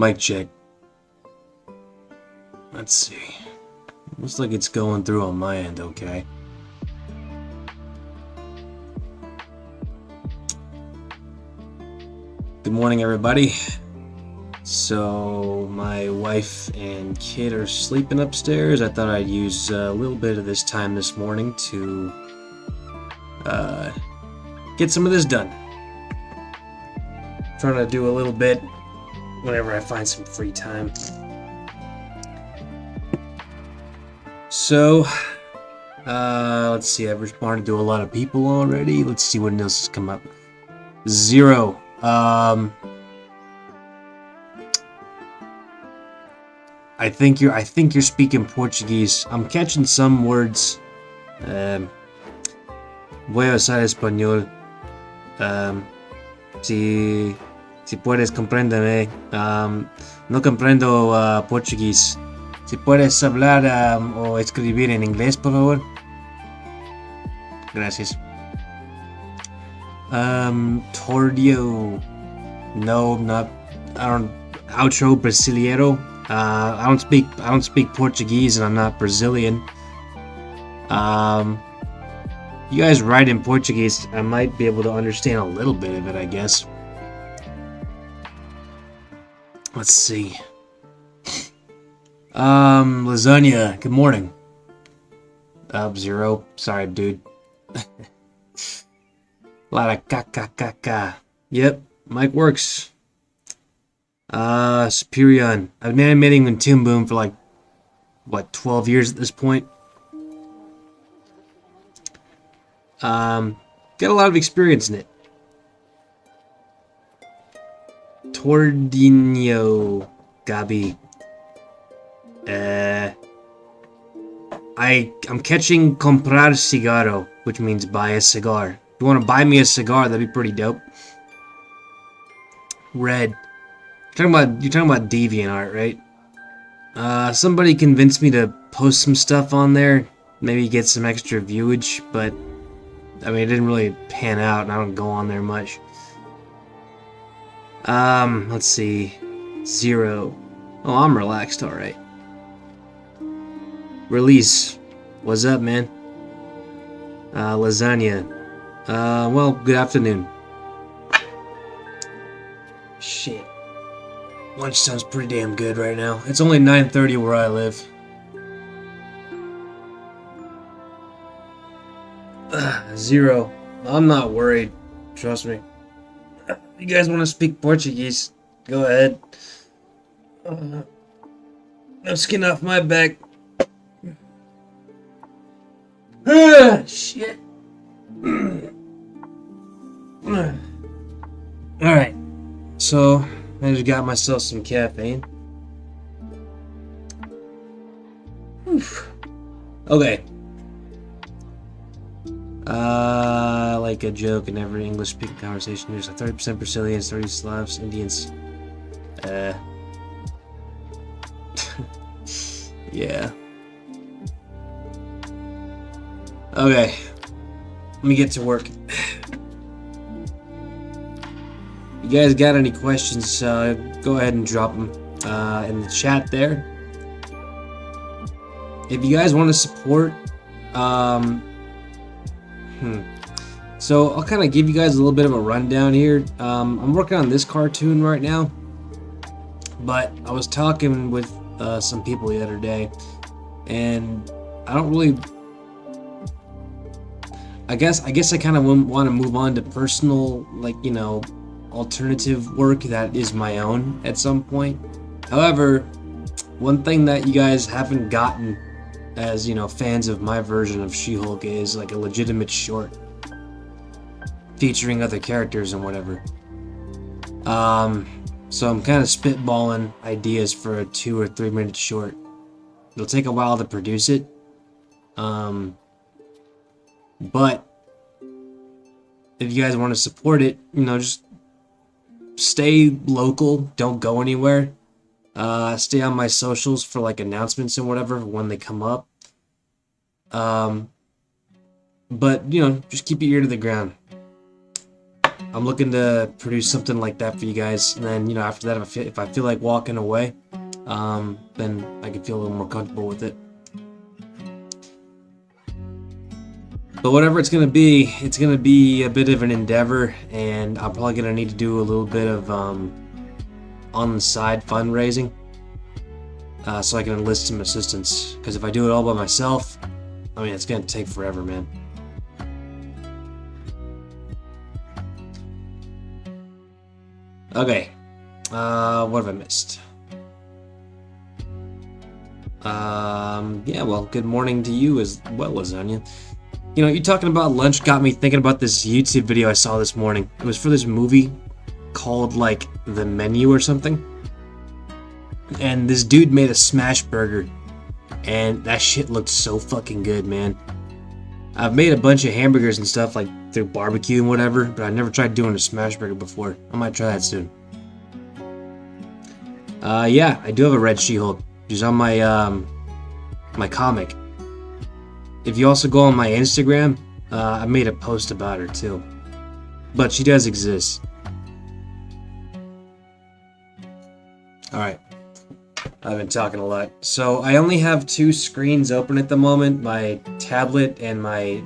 Mic check. Let's see. Looks like it's going through on my end, okay. Good morning, everybody. So, my wife and kid are sleeping upstairs. I thought I'd use a little bit of this time this morning to get some of this done. Trying to do a little bit whenever I find some free time. So, let's see, I've responded to a lot of people already. Let's see what else has come up. 0. I think you're speaking Portuguese. I'm catching some words. Voy a usar español. Si puedes comprenderme. No comprendo portugués. Si puedes hablar o escribir en inglés, por favor. Gracias. Tordio. No, not. I don't. Outro Brasileiro. I don't speak Portuguese, and I'm not Brazilian. You guys write in Portuguese, I might be able to understand a little bit of it, I guess. Let's see. Lasagna, good morning. 0. Sorry, dude. A lot of ka. Yep, mic works. Superion. I've been animating in Toon Boom for like, what, 12 years at this point? Got a lot of experience in it. Tordinho Gabi. I'm catching comprar cigarro, which means buy a cigar. If you want to buy me a cigar, that'd be pretty dope. Red. You're talking about DeviantArt, right? Somebody convinced me to post some stuff on there, maybe get some extra viewage, but I mean, it didn't really pan out, and I don't go on there much. Let's see. 0. Oh, I'm relaxed, alright. Release. What's up, man? Lasagna. Well, good afternoon. Shit. Lunch sounds pretty damn good right now. It's only 9:30 where I live. 0. I'm not worried. Trust me. You guys want to speak Portuguese? Go ahead. No skin off my back. Shit. Alright. So, I just got myself some caffeine. Okay. Like a joke in every English-speaking conversation, there's like 30% Brazilians, 30 Slavs, Indians. Yeah. Okay. Let me get to work. You guys got any questions, go ahead and drop them in the chat there. If you guys want to support, so I'll kind of give you guys a little bit of a rundown here. I'm working on this cartoon right now, but I was talking with some people the other day, and I don't really. I guess I kind of want to move on to personal, like, you know, alternative work that is my own at some point. However, one thing that you guys haven't gotten as, you know, fans of my version of She-Hulk is like a legitimate short featuring other characters and whatever. So I'm kind of spitballing ideas for a 2 or 3 minute short. It'll take a while to produce it. But if you guys want to support it, you know, just stay local, don't go anywhere. Stay on my socials for like announcements and whatever when they come up. But, you know, just keep your ear to the ground. I'm looking to produce something like that for you guys, and then after that, if I feel like walking away, then I can feel a little more comfortable with it. But whatever it's gonna be a bit of an endeavor, and I'm probably gonna need to do a little bit of on the side fundraising, so I can enlist some assistance. Because if I do it all by myself, I mean, it's gonna take forever, man. Okay, what have I missed? Yeah, well, good morning to you as well, Lasagna. You talking about lunch got me thinking about this YouTube video I saw this morning. It was for this movie called, like, The Menu or something. And this dude made a smash burger. And that shit looked so fucking good, man. I've made a bunch of hamburgers and stuff, like, through barbecue and whatever, but I never tried doing a smash burger before. I might try that soon. Yeah, I do have a red She-Hulk. She's on my, my comic. If you also go on my Instagram, I made a post about her too. But she does exist. Alright. I've been talking a lot. So I only have 2 screens open at the moment, my tablet and my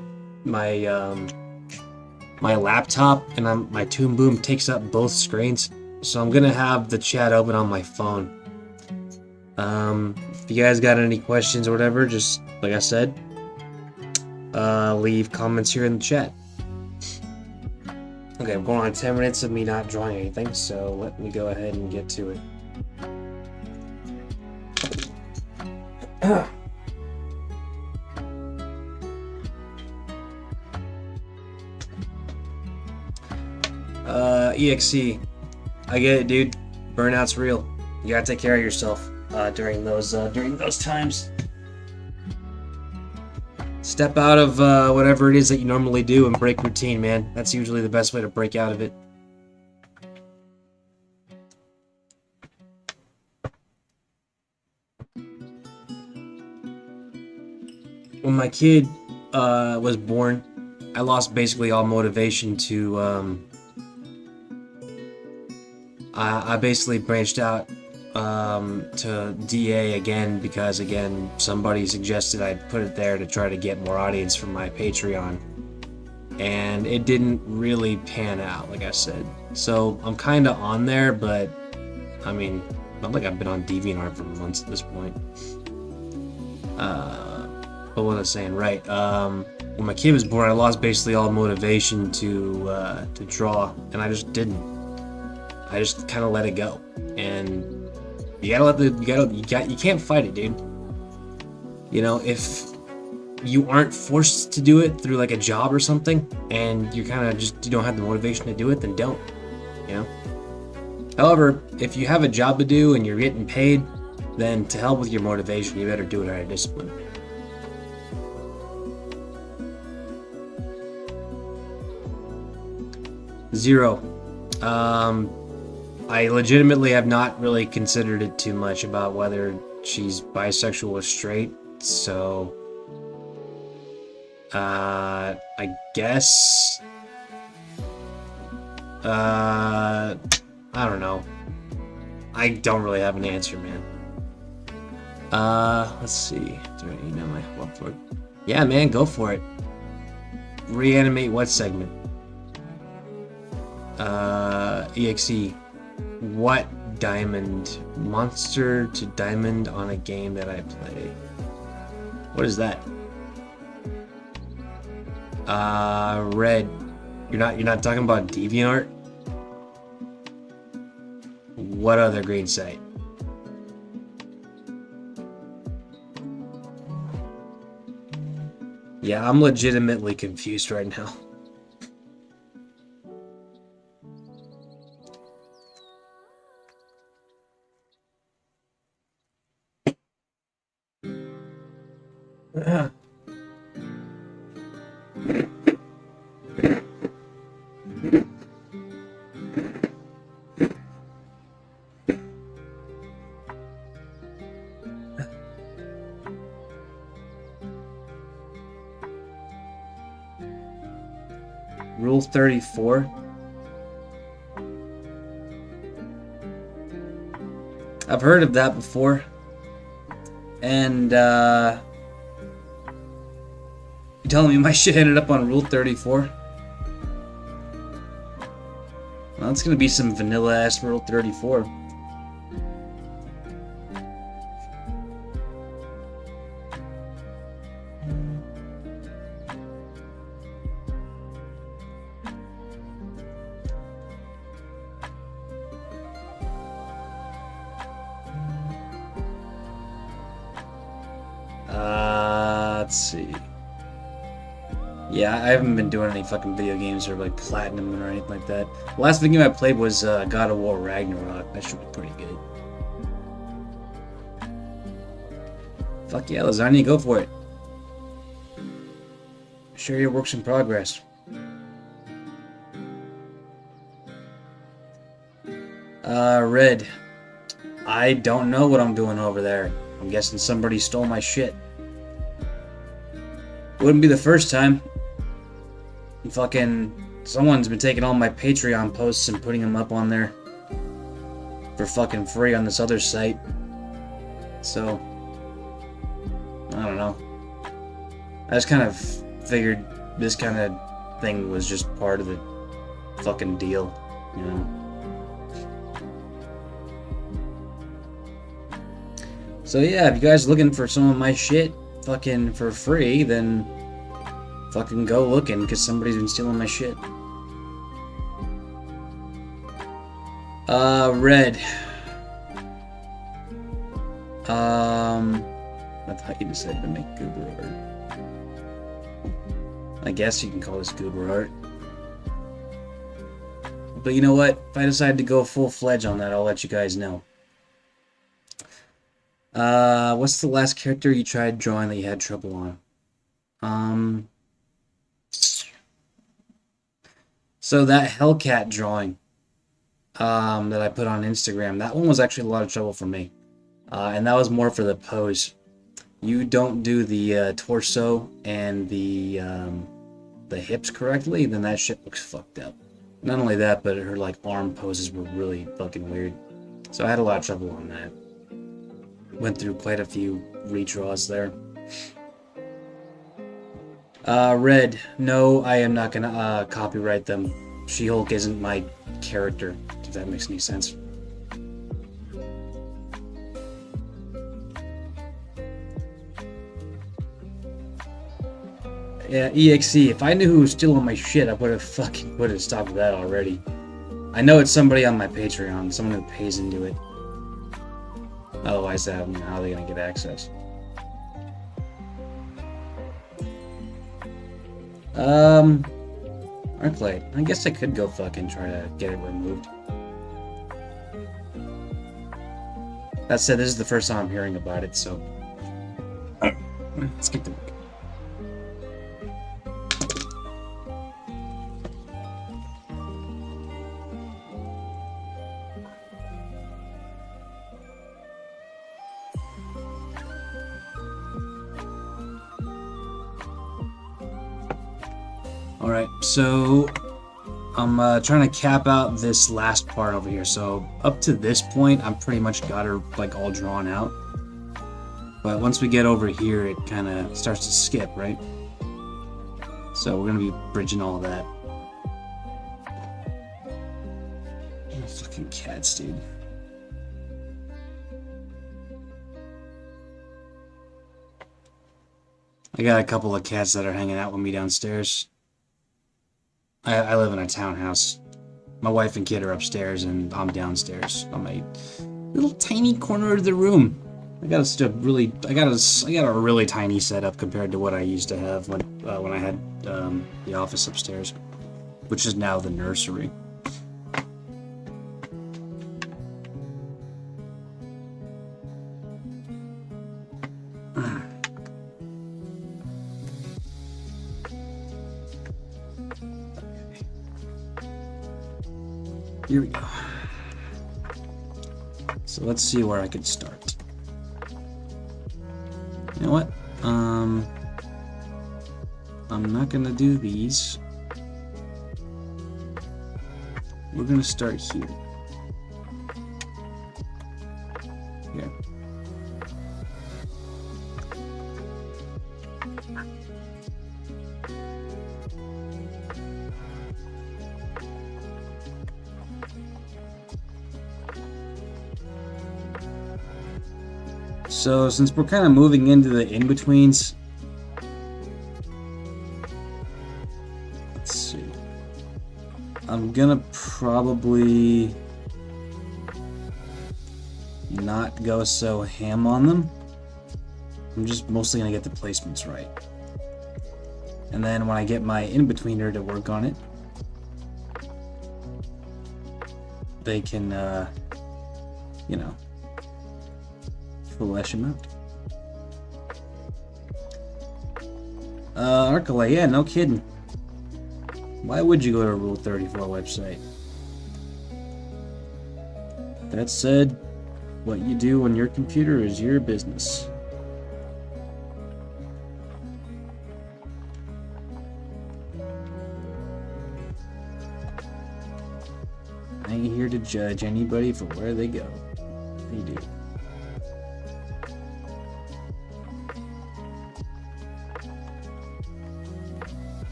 laptop, and my Toon Boom takes up both screens. So I'm gonna have the chat open on my phone. If you guys got any questions or whatever, just like I said, leave comments here in the chat. Okay, I'm going on 10 minutes of me not drawing anything, so let me go ahead and get to it. EXE, I get it, dude. Burnout's real. You gotta take care of yourself during those times. Step out of whatever it is that you normally do and break routine, man. That's usually the best way to break out of it. When my kid was born, I lost basically all motivation to I basically branched out to DA again because, again, somebody suggested I put it there to try to get more audience for my Patreon. And it didn't really pan out, like I said. So I'm kind of on there, but I mean, not like I've been on DeviantArt for months at this point. But what I was saying, right? When my kid was born, I lost basically all motivation to draw, and I just didn't. I just kind of let it go, and you can't fight it, dude. If you aren't forced to do it through like a job or something, and you don't have the motivation to do it, then don't. However, if you have a job to do and you're getting paid, then to hell with your motivation. You better do it out of discipline. Zero. I legitimately have not really considered it too much about whether she's bisexual or straight, so I guess I don't know. I don't really have an answer, man. Let's see. Do I email my help for it? Yeah, man, go for it. Reanimate what segment? EXE. What diamond? Monster to diamond on a game that I play. What is that? Red. You're not talking about DeviantArt? What other green site? Yeah, I'm legitimately confused right now. Rule 34. I've heard of that before. And, you telling me my shit ended up on Rule 34? Well, it's gonna be some vanilla-ass Rule 34. Let's see. Yeah, I haven't been doing any fucking video games or like platinum or anything like that. The last video game I played was God of War Ragnarok. That should be pretty good. Fuck yeah, lasagna, go for it. Share your works in progress. Red. I don't know what I'm doing over there. I'm guessing somebody stole my shit. Wouldn't be the first time. Fucking someone's been taking all my Patreon posts and putting them up on there for fucking free on this other site. So I don't know. I just kind of figured this kind of thing was just part of the fucking deal, you know. So yeah, if you guys are looking for some of my shit fucking for free, then fucking go looking, because somebody's been stealing my shit. Red. I thought you decided to make goober art. I guess you can call this goober art. But you know what? If I decide to go full-fledged on that, I'll let you guys know. What's the last character you tried drawing that you had trouble on? So that Hellcat drawing, that I put on Instagram, that one was actually a lot of trouble for me. And that was more for the pose. You don't do the, torso and the hips correctly, then that shit looks fucked up. Not only that, but her, like, arm poses were really fucking weird. So I had a lot of trouble on that. Went through quite a few redraws there. Red. No, I am not gonna copyright them. She-Hulk isn't my character, if that makes any sense. Yeah, EXE. If I knew who was stealing my shit, I would have fucking put a stop to that already. I know it's somebody on my Patreon, someone who pays into it. Otherwise, how are they gonna get access? Arclight. I guess I could go fucking try to get it removed. That said, this is the first time I'm hearing about it, so... Let's get to work. Alright, so I'm trying to cap out this last part over here. So up to this point, I'm pretty much got her like all drawn out. But once we get over here, it kind of starts to skip, right? So we're going to be bridging all of that. Oh, fucking cats, dude. I got a couple of cats that are hanging out with me downstairs. I live in a townhouse. My wife and kid are upstairs, and I'm downstairs on my little tiny corner of the room. I got a really tiny setup compared to what I used to have when I had the office upstairs, which is now the nursery. Here we go. So let's see where I could start. You know what? I'm not gonna do these. We're gonna start here. So since we're kind of moving into the in-betweens, let's see. I'm gonna probably not go so ham on them. I'm just mostly gonna get the placements right. And then when I get my in-betweener to work on it, they can, you know, flesh him out. Arcalay, yeah, no kidding. Why would you go to a Rule 34 website? That said, what you do on your computer is your business. I ain't here to judge anybody for where they go. They do.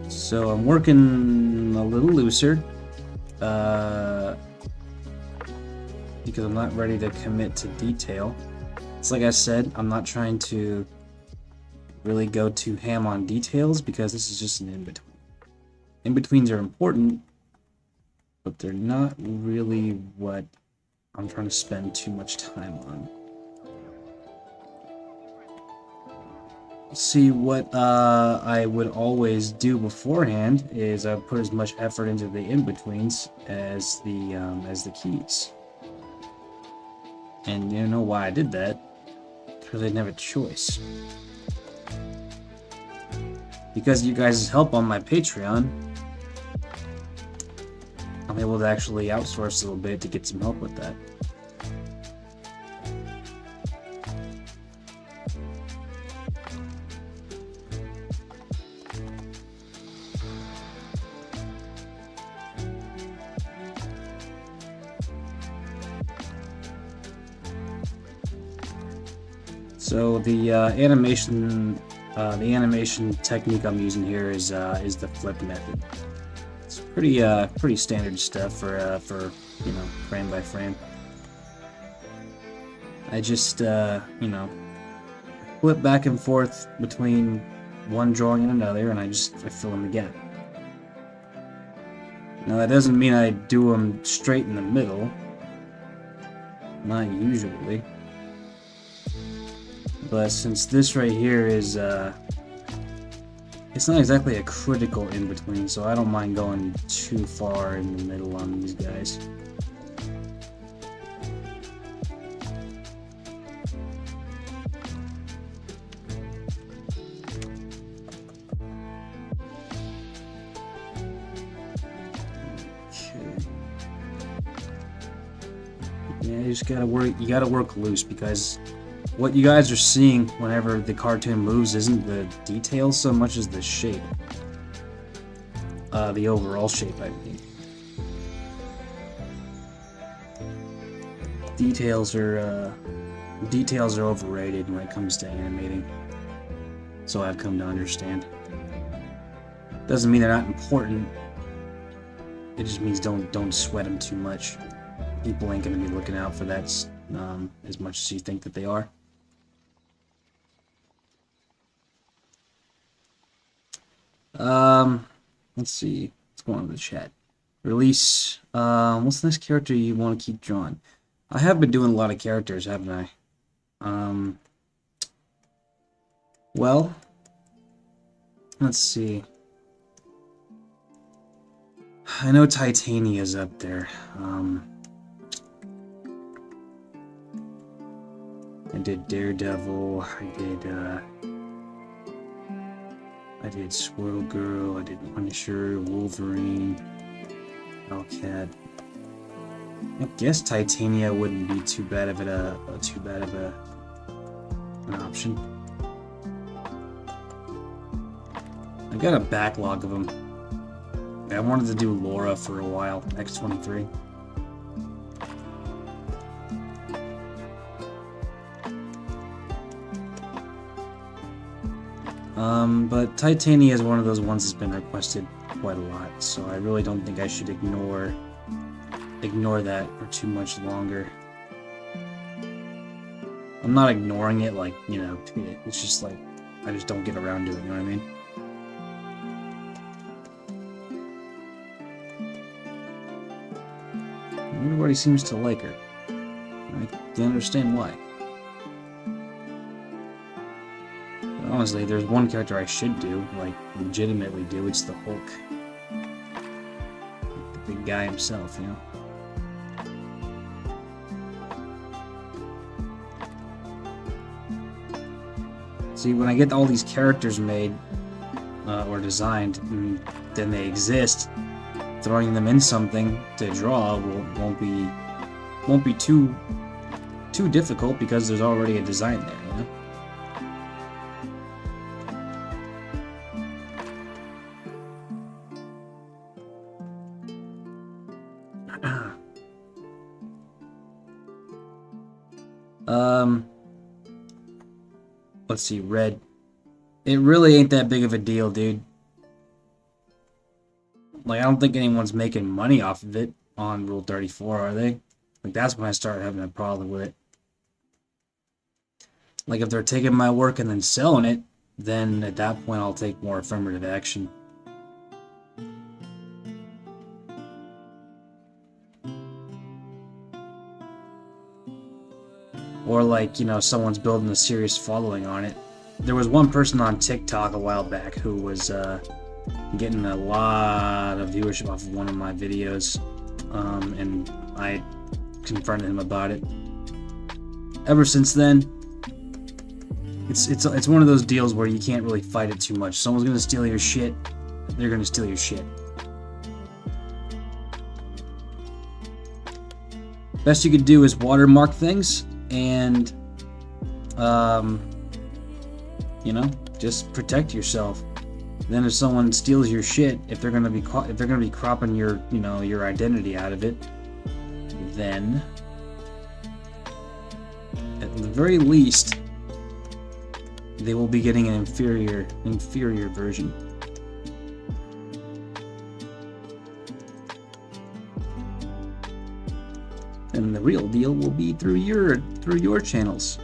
So I'm working a little looser because I'm not ready to commit to detail. It's like I said, I'm not trying to really go too ham on details because this is just an in-between. In-betweens are important, but they're not really what I'm trying to spend too much time on. See, what I would always do beforehand is I put as much effort into the in-betweens as the keys. And you know why I did that? Because I didn't have a choice. Because of you guys' help on my Patreon, I'm able to actually outsource a little bit to get some help with that. So the animation technique I'm using here is the flip method. It's pretty standard stuff for you know, frame by frame. I just you know, flip back and forth between one drawing and another, and I fill in the gap. Now that doesn't mean I do them straight in the middle. Not usually. But since this right here is, it's not exactly a critical in-between, so I don't mind going too far in the middle on these guys. Okay. Yeah, you gotta work loose, because what you guys are seeing whenever the cartoon moves isn't the details so much as the shape. The overall shape, I mean. Details are overrated when it comes to animating. So I've come to understand. Doesn't mean they're not important. It just means don't sweat them too much. People ain't gonna be looking out for that as much as you think that they are. Let's see. Let's go on to the chat. Release. What's the next character you want to keep drawing? I have been doing a lot of characters, haven't I? Well, let's see. I know Titania's up there. I did Daredevil. I did Squirrel Girl, I did Punisher, Wolverine, Hellcat. I guess Titania wouldn't be too bad of an option. I got a backlog of them. I wanted to do Laura for a while, X-23. But Titania is one of those ones that's been requested quite a lot, so I really don't think I should ignore that for too much longer. I'm not ignoring it, like, you know, it's just like, I just don't get around to it, you know what I mean? Everybody seems to like her. I can understand why. But honestly, there's one character I should do, like, legitimately do, it's the Hulk. The big guy himself, you know? See, when I get all these characters made, or designed, and then they exist, throwing them in something to draw won't be too difficult because there's already a design there, you know? Let's see, red. It really ain't that big of a deal, dude. Like, I don't think anyone's making money off of it on Rule 34, are they? Like, that's when I started having a problem with it. Like, if they're taking my work and then selling it, then at that point I'll take more affirmative action. Or like, you know, someone's building a serious following on it. There was one person on TikTok a while back who was getting a lot of viewership off of one of my videos, and I confronted him about it. Ever since then, it's one of those deals where you can't really fight it too much. Someone's gonna steal your shit, they're gonna steal your shit. Best you could do is watermark things and you know, just protect yourself. Then if someone steals your shit, if they're gonna be cropping your, you know, your identity out of it, then at the very least they will be getting an inferior version. And the real deal will be through your channels.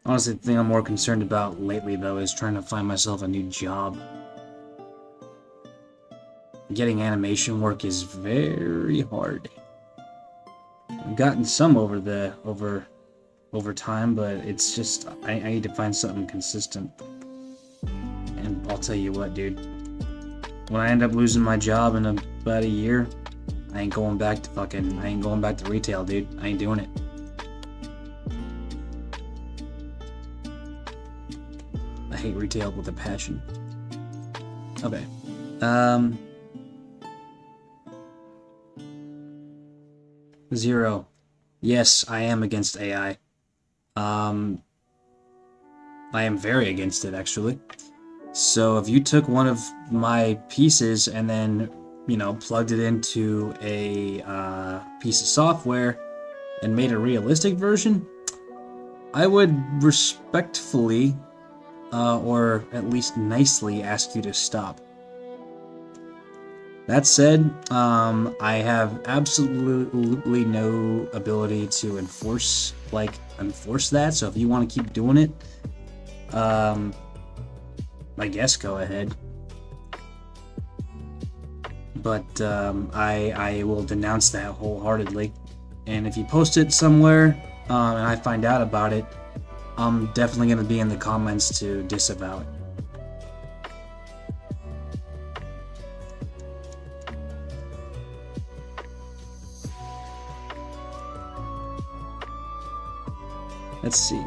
Honestly, the thing I'm more concerned about lately, though, is trying to find myself a new job. Getting animation work is very hard. I've gotten some over time, but it's just I need to find something consistent. And I'll tell you what, dude. When I end up losing my job in about a year, I ain't going back to retail, dude. I ain't doing it. I hate retail with a passion. Okay. Zero. Yes, I am against AI. I am very against it, actually. So if you took one of my pieces and then, you know, plugged it into a piece of software and made a realistic version, I would respectfully, or at least nicely, ask you to stop. That said, I have absolutely no ability to enforce that, so if you want to keep doing it, I guess go ahead. But I will denounce that wholeheartedly. And if you post it somewhere, and I find out about it, I'm definitely going to be in the comments to disavow it. Let's see.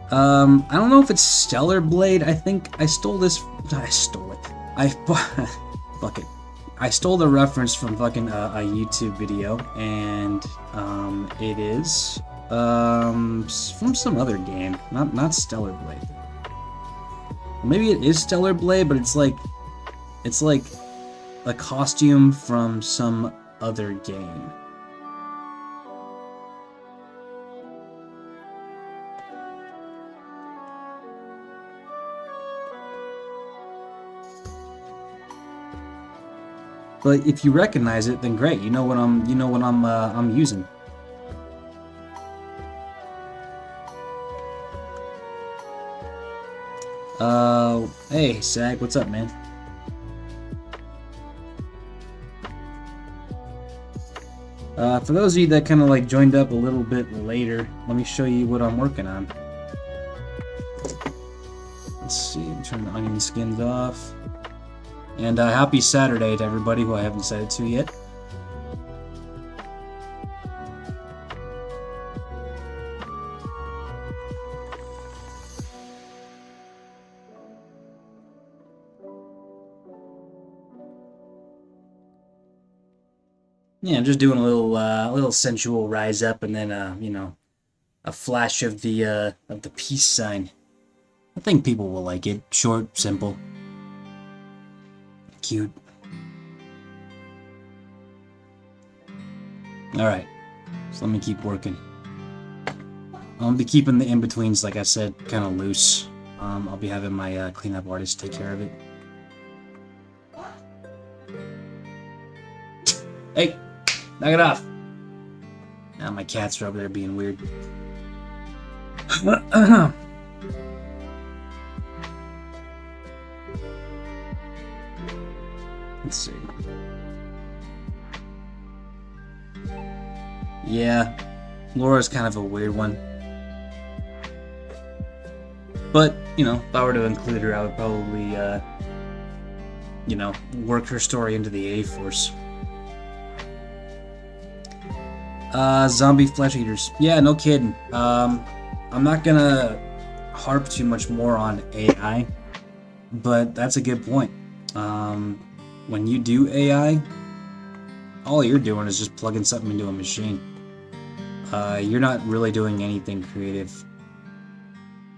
I don't know if it's Stellar Blade. I think I stole this. I stole it. Fuck it. I stole the reference from fucking a YouTube video, and it is from some other game, not Stellar Blade. Maybe it is Stellar Blade, but it's like a costume from some other game. But if you recognize it, then great. You know what I'm using. Hey, Sag, what's up, man? For those of you that kind of like joined up a little bit later, let me show you what I'm working on. Let's see, I'm turning the onion skins off. And happy Saturday to everybody who I haven't said it to yet. Yeah, I'm just doing a little sensual rise up, and then you know, a flash of the peace sign. I think people will like it. Short, simple, cute. All right, so let me keep working. I'll be keeping the in-betweens, like I said, kind of loose. I'll be having my cleanup artist take care of it. Hey, knock it off. Now my cats are over there being weird. Let's see. Yeah, Laura's kind of a weird one. But, you know, if I were to include her, I would probably, you know, work her story into the A-Force. Zombie flesh eaters. Yeah, no kidding. I'm not gonna harp too much more on AI, but that's a good point. When you do AI, all you're doing is just plugging something into a machine. You're not really doing anything creative.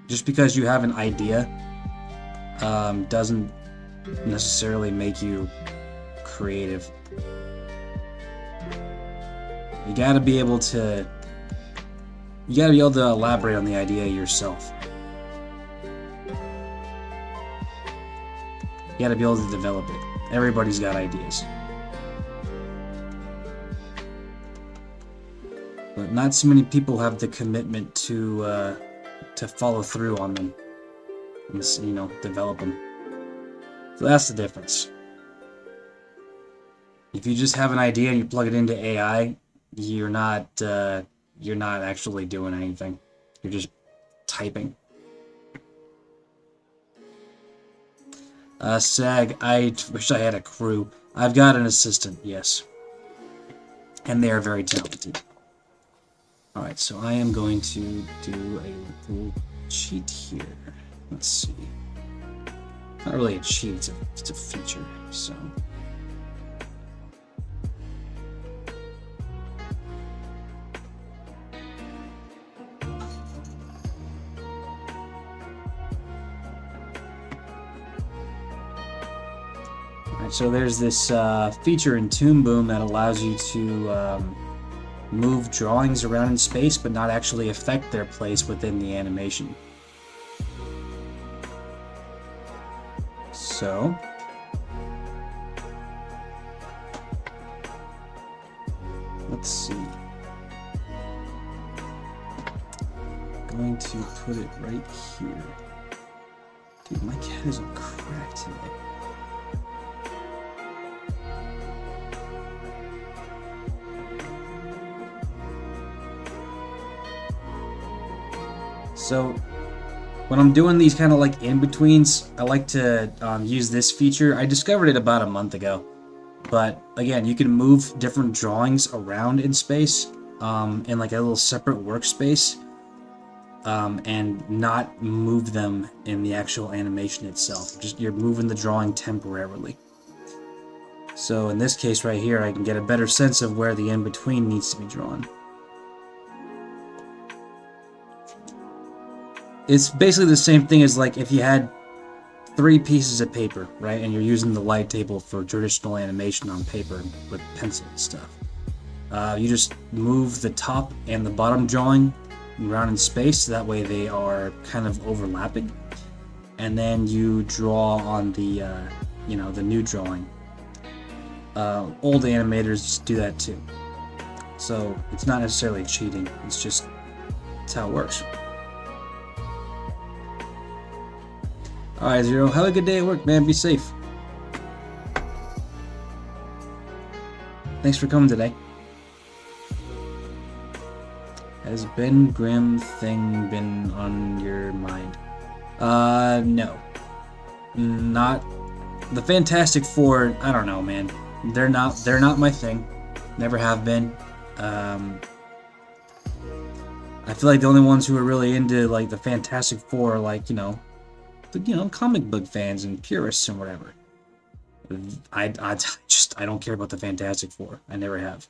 Just because you have an idea doesn't necessarily make you creative. You gotta be able to elaborate on the idea yourself. You gotta be able to develop it. Everybody's got ideas. But not so many people have the commitment to follow through on them. And, you know, develop them. So that's the difference. If you just have an idea and you plug it into AI, you're not actually doing anything. You're just typing. Sag, I wish I had a crew. I've got an assistant, yes. And they are very talented. Alright, so I am going to do a little cheat here. Let's see. Not really a cheat, it's a feature, so... So there's this feature in Toon Boom that allows you to move drawings around in space but not actually affect their place within the animation. So let's see. I'm going to put it right here. Dude, my cat is on crack today. So when I'm doing these kind of like in-betweens, I like to use this feature. I discovered it about a month ago. But again, you can move different drawings around in space in like a little separate workspace and not move them in the actual animation itself. Just you're moving the drawing temporarily. So in this case right here, I can get a better sense of where the in-between needs to be drawn. It's basically the same thing as like if you had 3 pieces of paper, right? And you're using the light table for traditional animation on paper with pencil and stuff. You just move the top and the bottom drawing around in space, that way they are kind of overlapping. And then you draw on the, the new drawing. Old animators do that too. So it's not necessarily cheating, it's just, it's how it works. Alright, Zero, have a good day at work, man. Be safe. Thanks for coming today. Has Ben Grimm thing been on your mind? No. Not... The Fantastic Four, I don't know, man. They're not my thing. Never have been. I feel like the only ones who are really into, like, the Fantastic Four are, like, comic book fans and purists and whatever. I don't care about the Fantastic Four. I never have.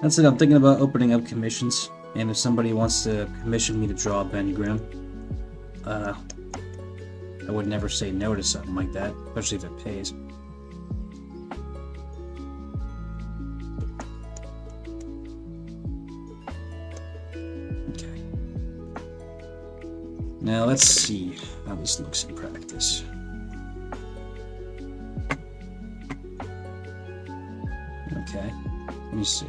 That's it, I'm thinking about opening up commissions, and if somebody wants to commission me to draw Ben Grimm, I would never say no to something like that, especially if it pays. Okay. Now let's see how this looks in practice. Okay, let me see.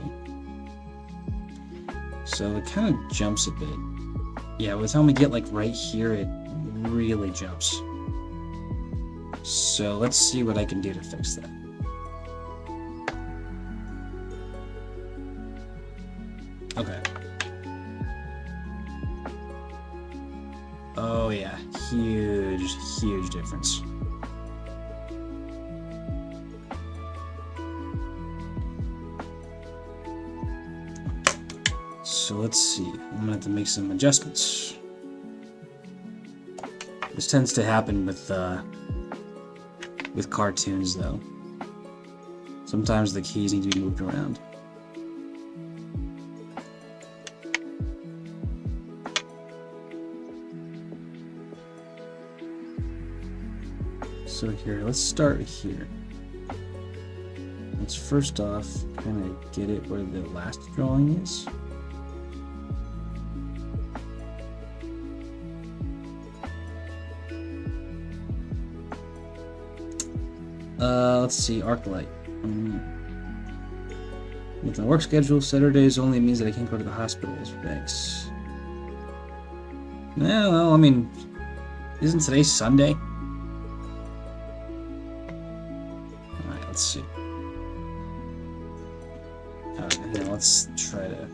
So it kind of jumps a bit. Yeah, by the time we get like right here, it really jumps. So let's see what I can do to fix that. Okay. Oh yeah, huge difference. So let's see, I'm gonna have to make some adjustments. This tends to happen with cartoons though. Sometimes the keys need to be moved around. So here, let's start here. Let's first off kind of get it where the last drawing is. Let's see, Arclight. With my work schedule, Saturdays only means that I can't go to the hospitals. Thanks. Yeah, well, I mean, isn't today Sunday? Alright, let's see. Now let's try to...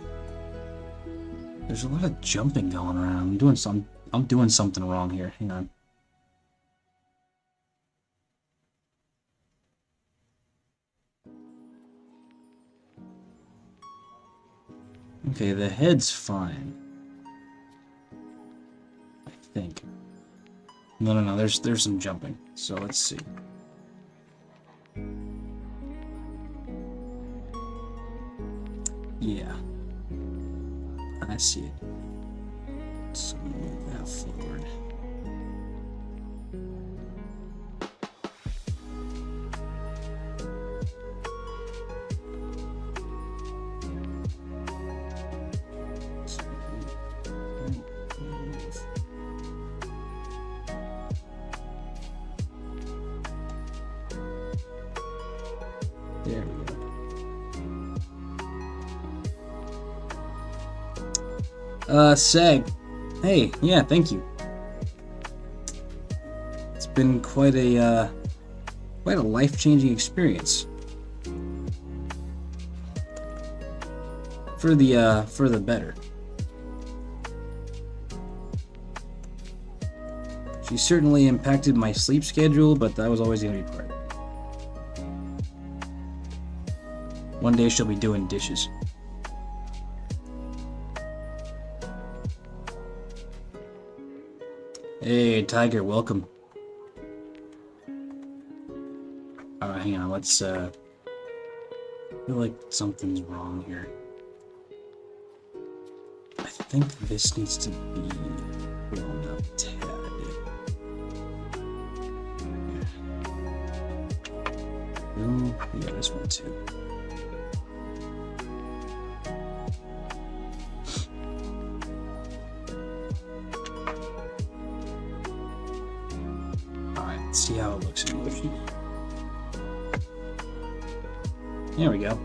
There's a lot of jumping going around. I'm doing something wrong here. Hang on. Okay, the head's fine. I think. No, there's some jumping. So let's see. Yeah. I see it. So move that forward. There we go. Seg. Hey, yeah, thank you. It's been quite a life-changing experience. For the better. She certainly impacted my sleep schedule, but that was always gonna be part of it. One day she'll be doing dishes. Hey, Tiger, welcome. Alright, hang on, let's, I feel like something's wrong here. I think this needs to be blown up a tad. Ooh, yeah, this one too. Alright, let's see how it looks in motion. There we go.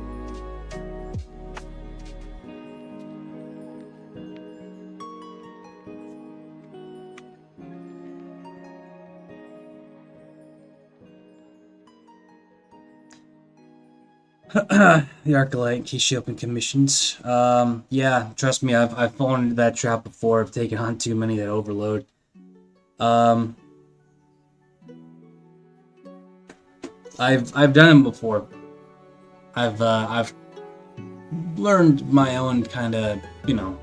The Arclight keeps you open commissions. Yeah, trust me, I've fallen into that trap before. I've taken on too many that overload. I've done them before. I've learned my own kind of, you know,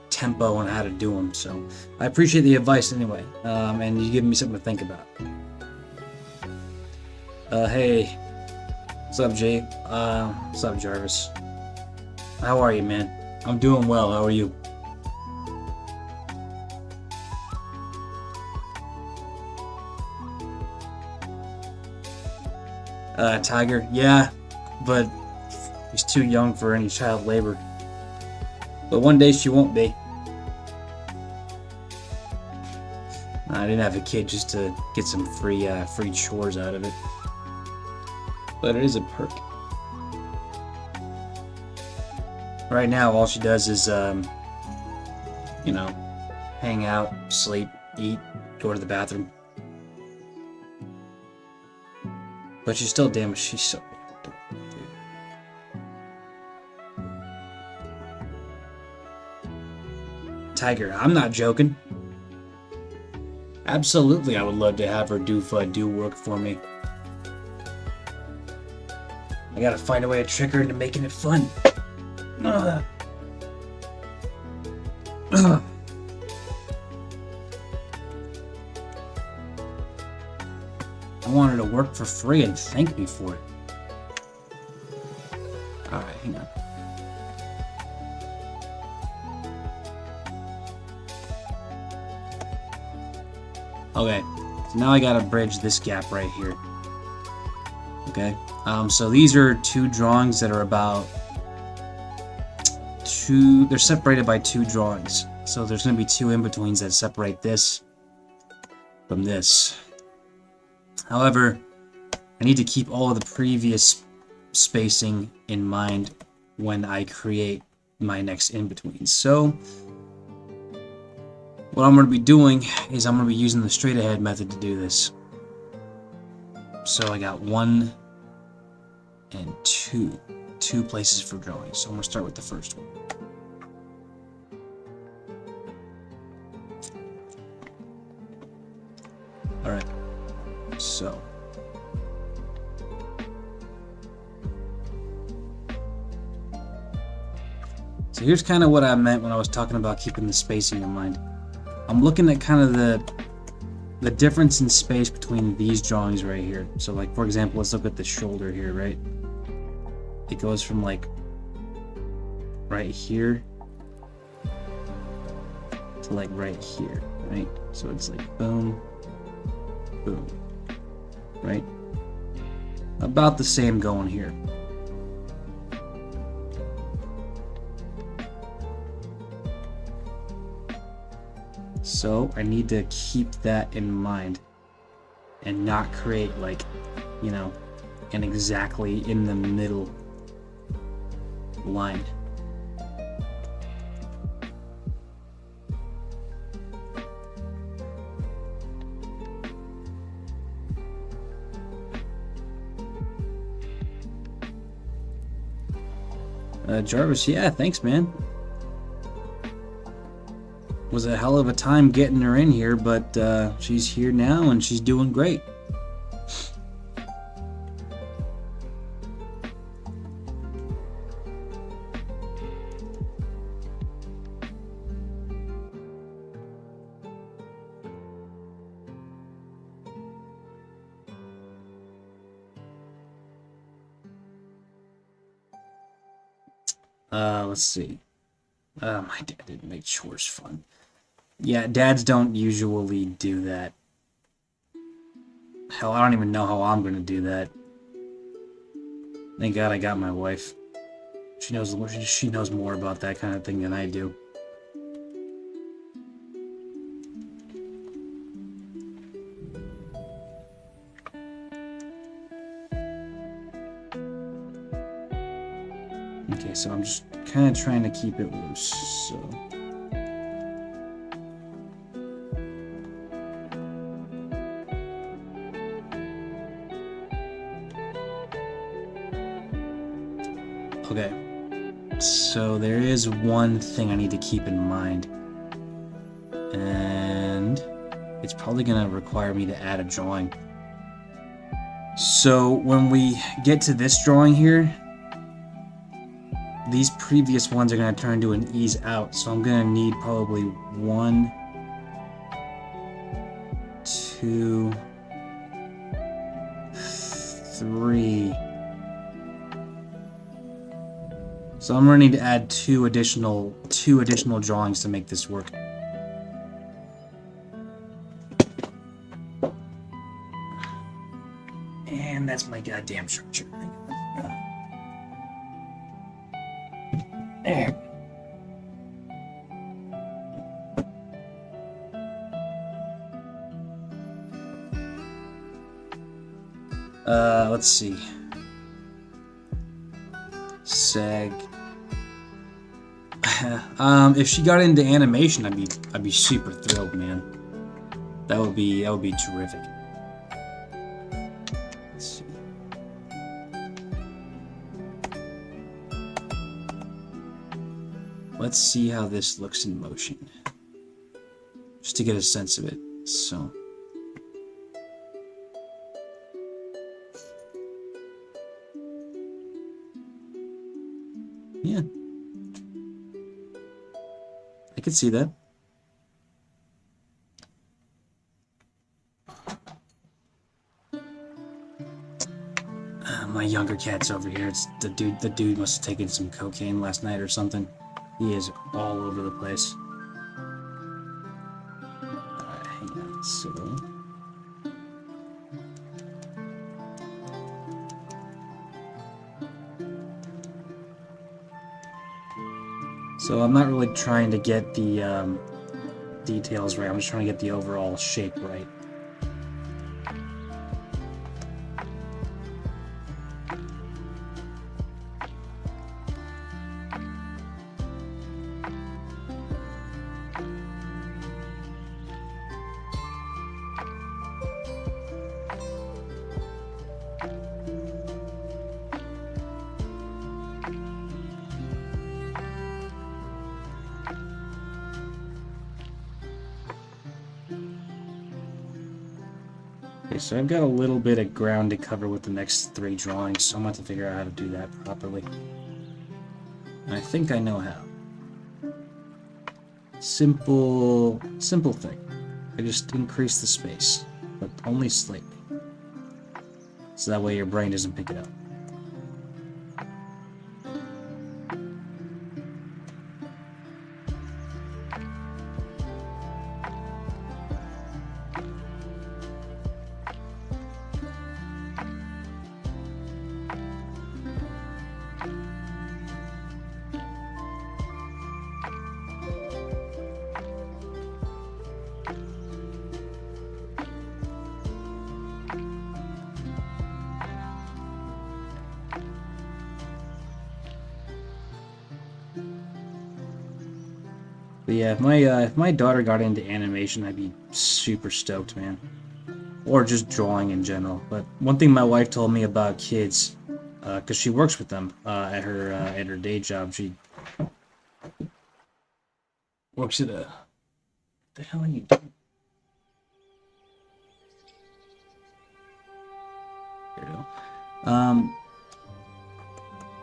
tempo on how to do them. So I appreciate the advice anyway. And you give me something to think about. Hey. What's up, Jay? What's up, Jarvis? How are you, man? I'm doing well. How are you? Tiger? Yeah, but he's too young for any child labor. But one day she won't be. I didn't have a kid just to get some free chores out of it. But it is a perk. Right now, all she does is, you know, hang out, sleep, eat, go to the bathroom. But she's still damn, she's so... Tiger, I'm not joking. Absolutely, I would love to have her do work for me. I gotta find a way to trick her into making it fun. Ugh. Ugh. I want her to work for free and thank me for it. Alright, hang on. Okay, so now I gotta bridge this gap right here. Okay, so these are two drawings that are about they're separated by two drawings. So there's gonna be two in-betweens that separate this from this. However, I need to keep all of the previous spacing in mind when I create my next in-between. So what I'm going to be doing is I'm going to be using the straight ahead method to do this. So I got 1 and 2 places for drawing. So I'm going to start with the first one. Alright, so here's kind of what I meant when I was talking about keeping the spacing in mind. I'm looking at kind of the difference in space between these drawings right here. So like, for example, let's look at the shoulder here, right? It goes from like right here to like right here, right? So it's like boom, boom, right? About the same going here. So I need to keep that in mind and not create like, you know, an exactly in the middle line. Jarvis, yeah, thanks, man. Was a hell of a time getting her in here, but she's here now and she's doing great. Let's see. My dad didn't make chores fun. Yeah, dads don't usually do that. Hell, I don't even know how I'm gonna do that. Thank God I got my wife. She knows more about that kind of thing than I do. Okay, so I'm just kind of trying to keep it loose, so... Okay, so there is one thing I need to keep in mind, and it's probably gonna require me to add a drawing. So when we get to this drawing here, these previous ones are gonna turn into an ease out, so I'm gonna need probably 1, 2, 3. So I'm gonna need to add two additional drawings to make this work. And that's my goddamn structure. There. Let's see. Seg. If she got into animation, I'd be super thrilled, man. That would be terrific. Let's see. Let's see how this looks in motion. Just to get a sense of it. So. Yeah. I could see that. My younger cat's over here. It's the dude. The dude must have taken some cocaine last night or something. He is all over the place. Alright, hang on. So I'm not really trying to get the details right. I'm just trying to get the overall shape right. Okay, so I've got a little bit of ground to cover with the next 3 drawings, so I'm going to have to figure out how to do that properly. And I think I know how. Simple thing. I just increase the space, but only slightly. So that way your brain doesn't pick it up. But yeah, if my daughter got into animation, I'd be super stoked, man. Or just drawing in general. But one thing my wife told me about kids, because she works with them at her day job, she works at a. What the hell are you doing? There we go.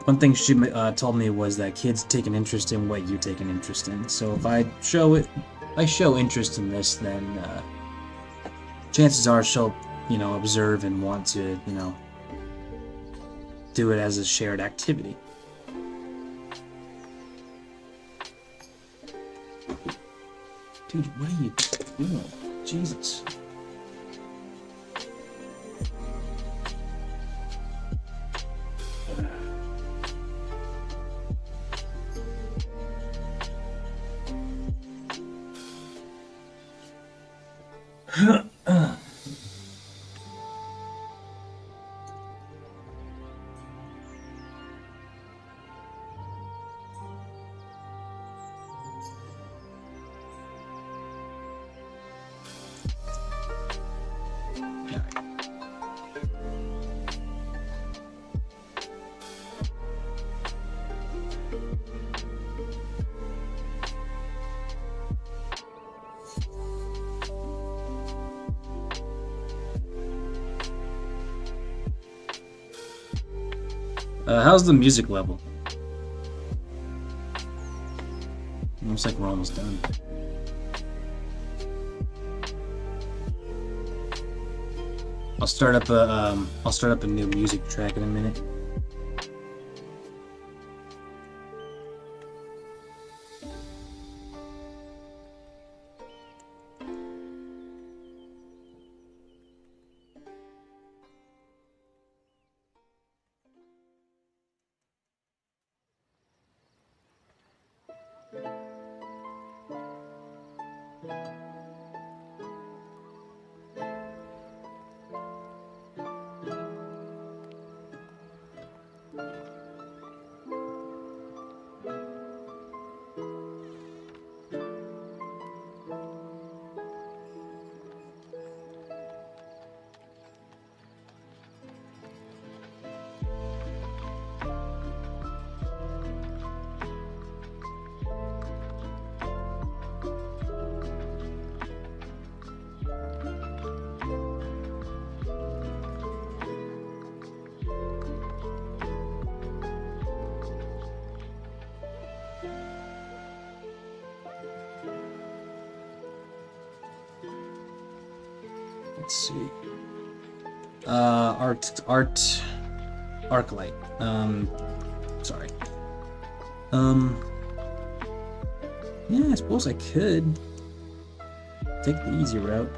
One thing she told me was that kids take an interest in what you take an interest in. So if I show interest in this, then chances are she'll, observe and want to, do it as a shared activity. Dude, what are you doing? Jesus. How's the music level? Looks like we're almost done. I'll start up a new music track in a minute. Let's see. Arc light. Sorry. Yeah, I suppose I could take the easy route.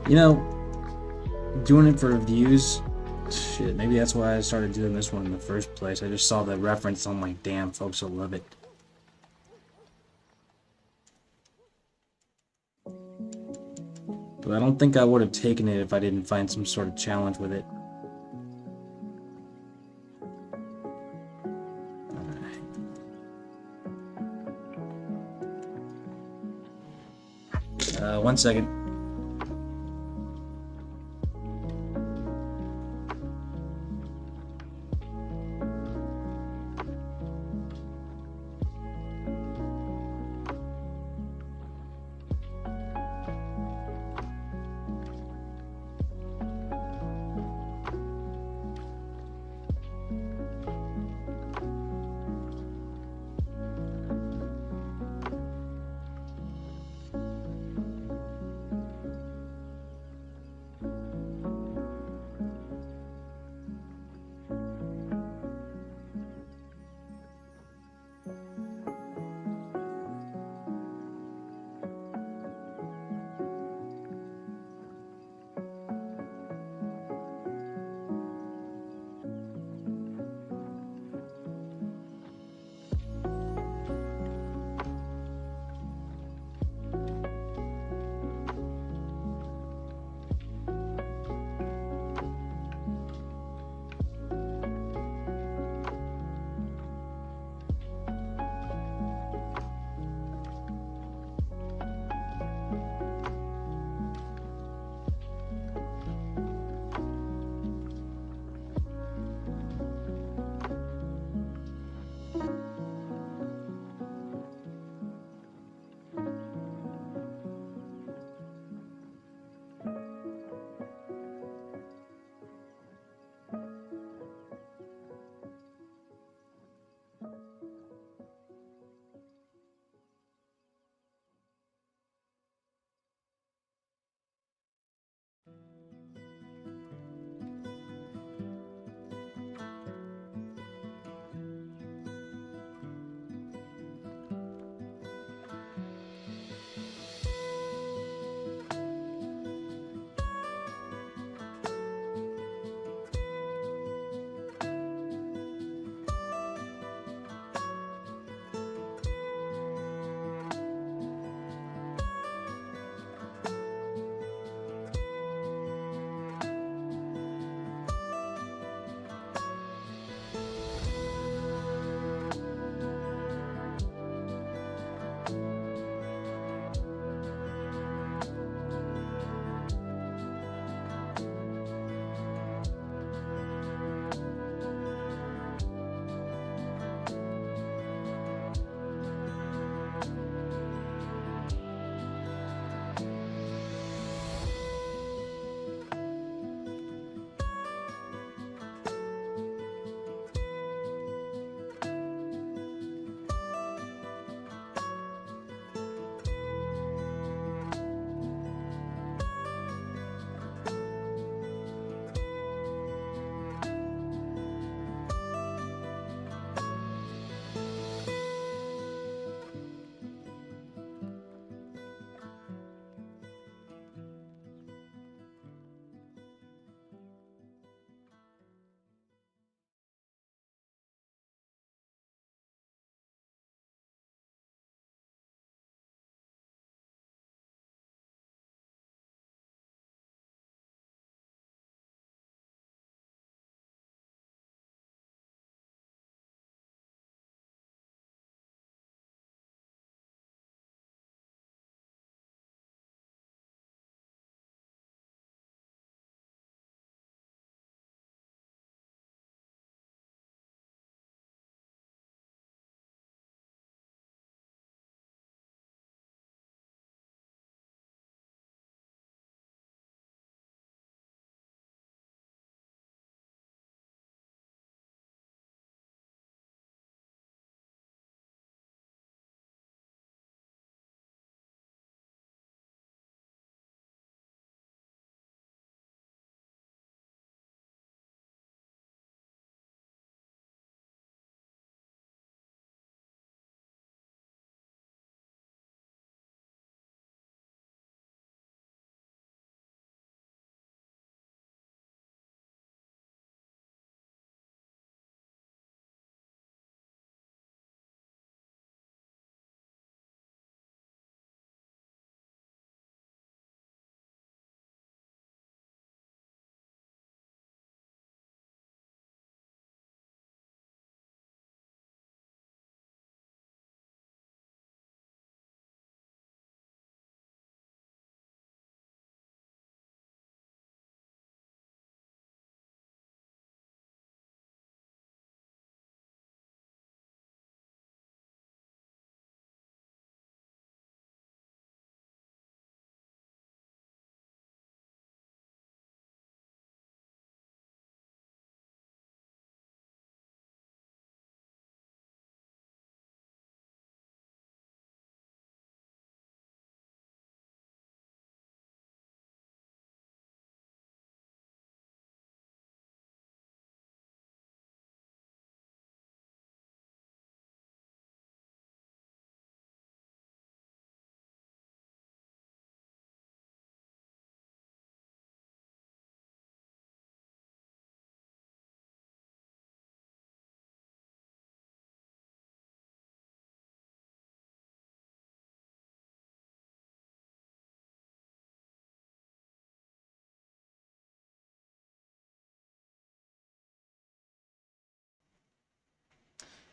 You know, doing it for views. Shit, maybe that's why I started doing this one in the first place. I just saw the reference. I'm like, damn, folks will love it. But I don't think I would have taken it if I didn't find some sort of challenge with it. Alright. 1 second.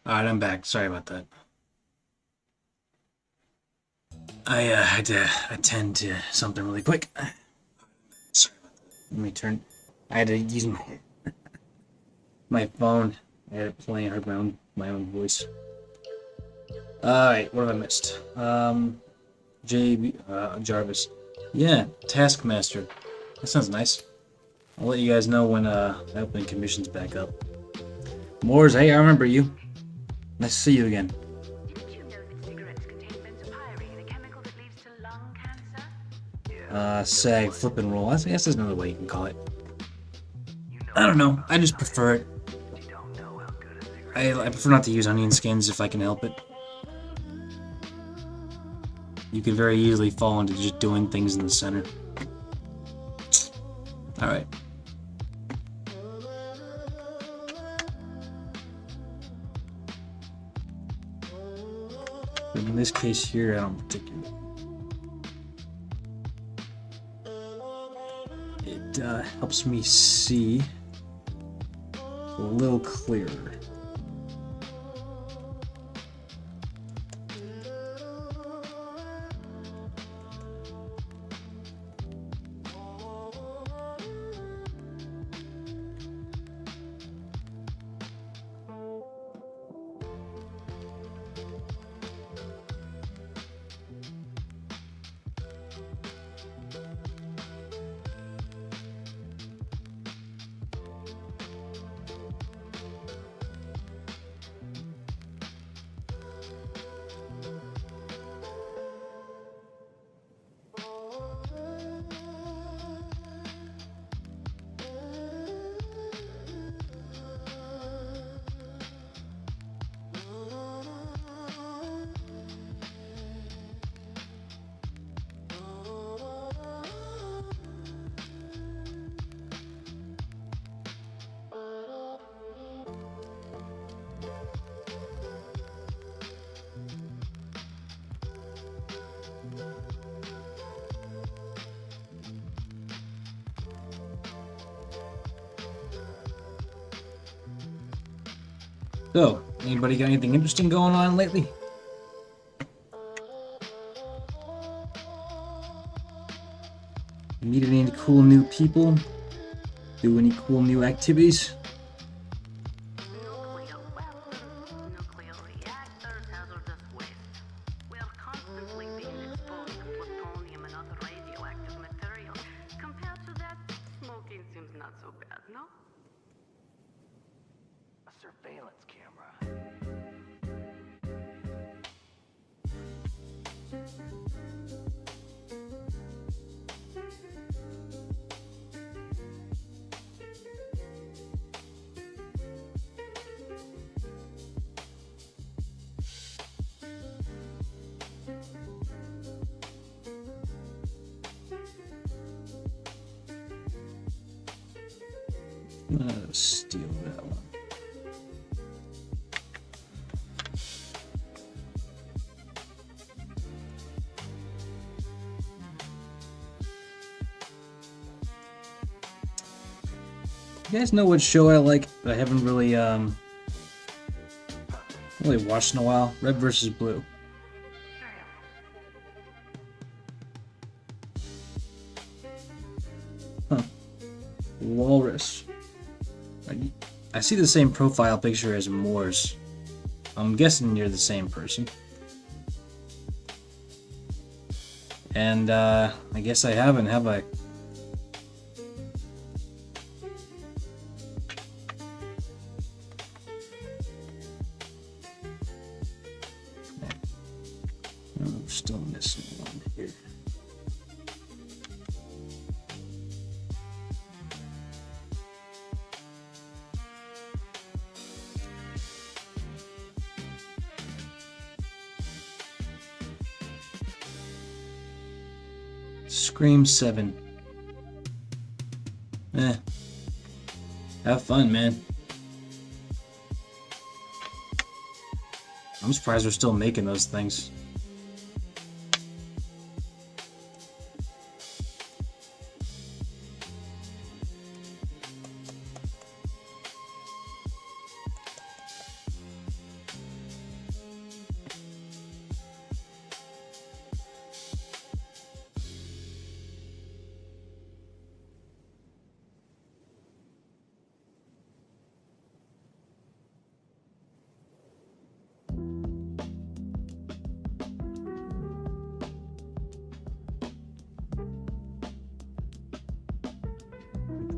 Alright, I'm back. Sorry about that. I had to attend to something really quick. Sorry about that. Let me turn. I had to use my phone. I had it playing. I heard my own voice. Alright, what have I missed? Jarvis. Yeah, Taskmaster. That sounds nice. I'll let you guys know when the opening commission's back up. Moors, hey, I remember you. Nice to see you again. Didn't you know that cigarettes contain benzopyrene, a chemical that leads to lung cancer? Sag, flip and roll. I guess there's another way you can call it. I don't know. I just prefer it. I prefer not to use onion skins if I can help it. You can very easily fall into just doing things in the center. Alright. In this case here, I don't particularly. It helps me see a little clearer. So, anybody got anything interesting going on lately? Meet any cool new people? Do any cool new activities? Nuclear weapons, nuclear reactors, hazardous waste. We are constantly being exposed to plutonium and other radioactive material. Compared to that, smoking seems not so bad, no? A surveillance camera. Steal that one. You guys know what show I like that I haven't really watched in a while? Red versus Blue. Huh. Walrus. I see the same profile picture as Moore's. I'm guessing you're the same person. And I guess I haven't, have I? I'm still missing one here. Scream 7. Have fun, man. I'm surprised we're still making those things.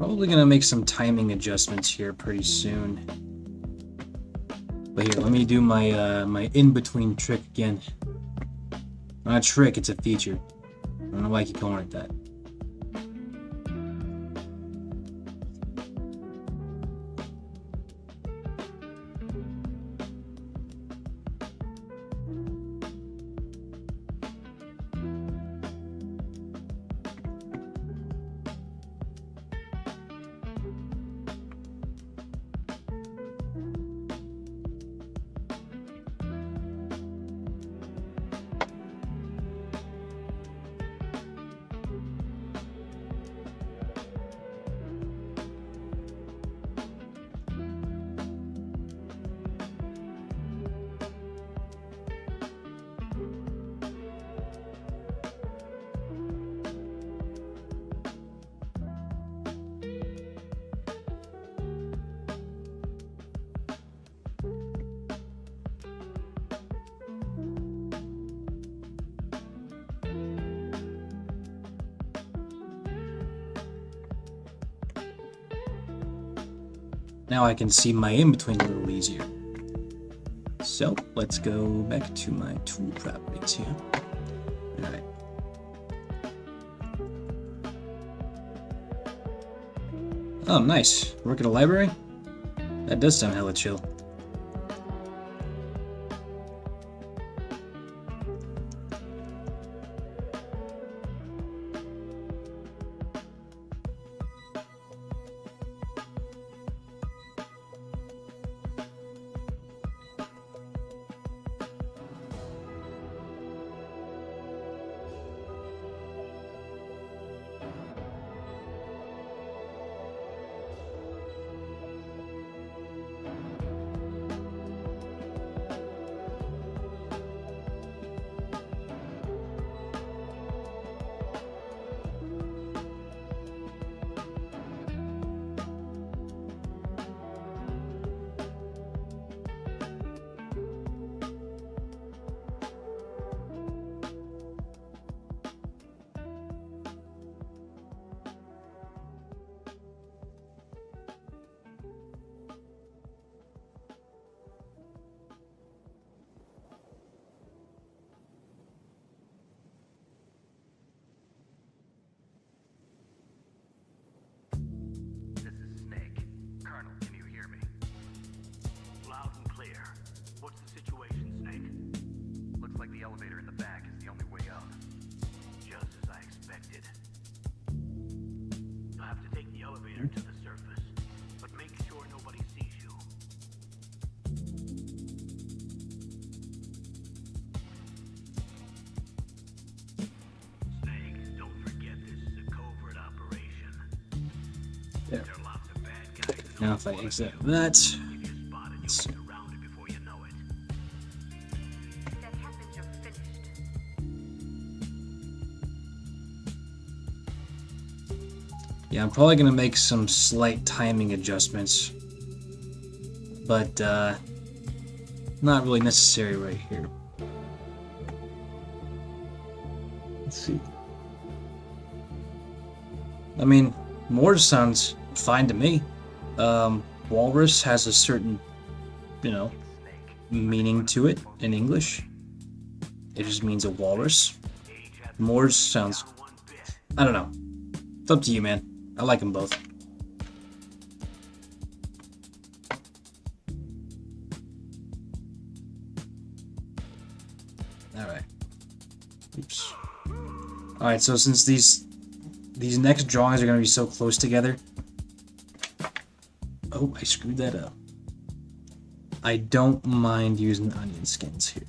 Probably gonna make some timing adjustments here pretty soon. But here, let me do my my in-between trick again. Not a trick, it's a feature. I don't know why I keep calling it that. Now I can see my in-between a little easier. So let's go back to my tool properties here. Alright. Oh, nice. Work at a library? That does sound hella chill. This is Snake. Colonel, can you hear me? Loud and clear. What's the situation, Snake? Looks like the elevator in the back is the only way up. Just as I expected. You'll have to take the elevator to the surface, but make sure nobody sees you. Snake, don't forget this is a covert operation. There. There are lots of bad guys in Now all if I corners. exit that. If you're spotted, you'll be surrounded before you know it. That happens, you're finished. Yeah, I'm probably gonna make some slight timing adjustments. But not really necessary right here. Let's see. I mean, Morse sounds fine to me. Walrus has a certain, you know, meaning to it in English. It just means a walrus. Morse sounds, I don't know. It's up to you, man. I like them both. Alright. Oops. Alright, so since these next drawings are going to be so close together. Oh, I screwed that up. I don't mind using onion skins here.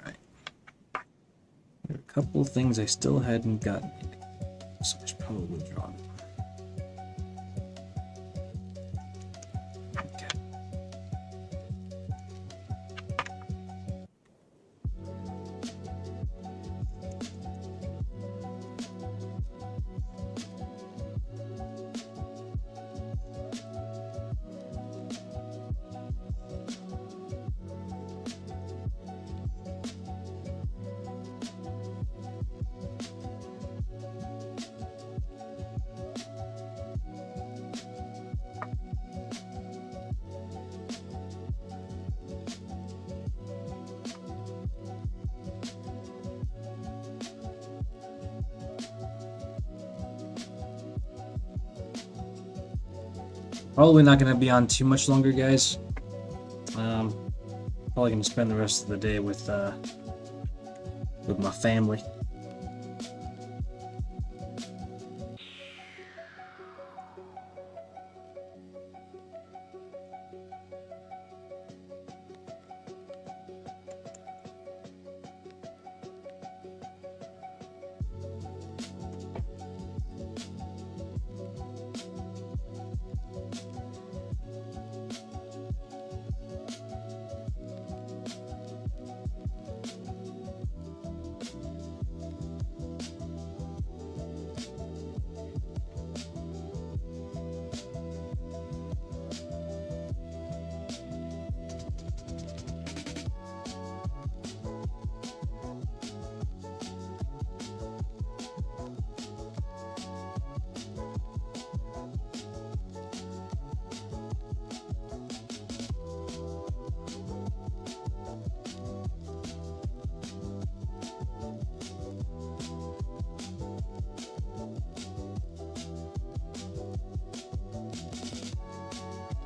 Alright. There are a couple of things I still hadn't gotten yet, so I should probably draw them. Okay. Probably not going to be on too much longer, guys. Probably going to spend the rest of the day with my family.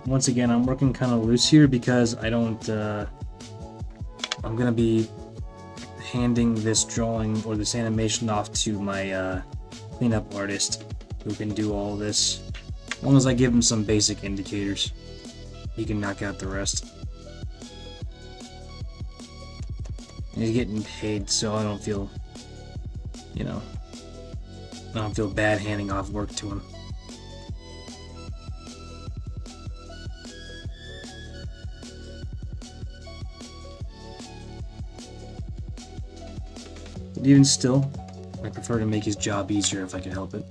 Once again, I'm working kind of loose here because I don't, I'm gonna be handing this drawing or this animation off to my cleanup artist who can do all this. As long as I give him some basic indicators, he can knock out the rest. And he's getting paid, so I don't feel, you know, I don't feel bad handing off work to him. But even still, I prefer to make his job easier if I can help it.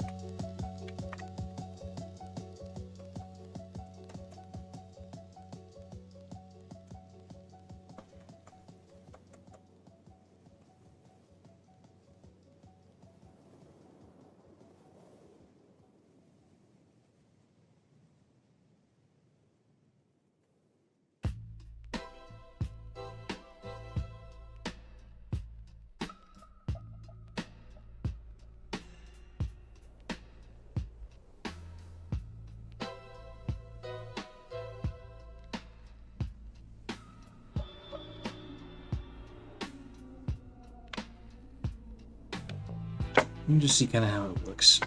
Let me just see kind of how it looks.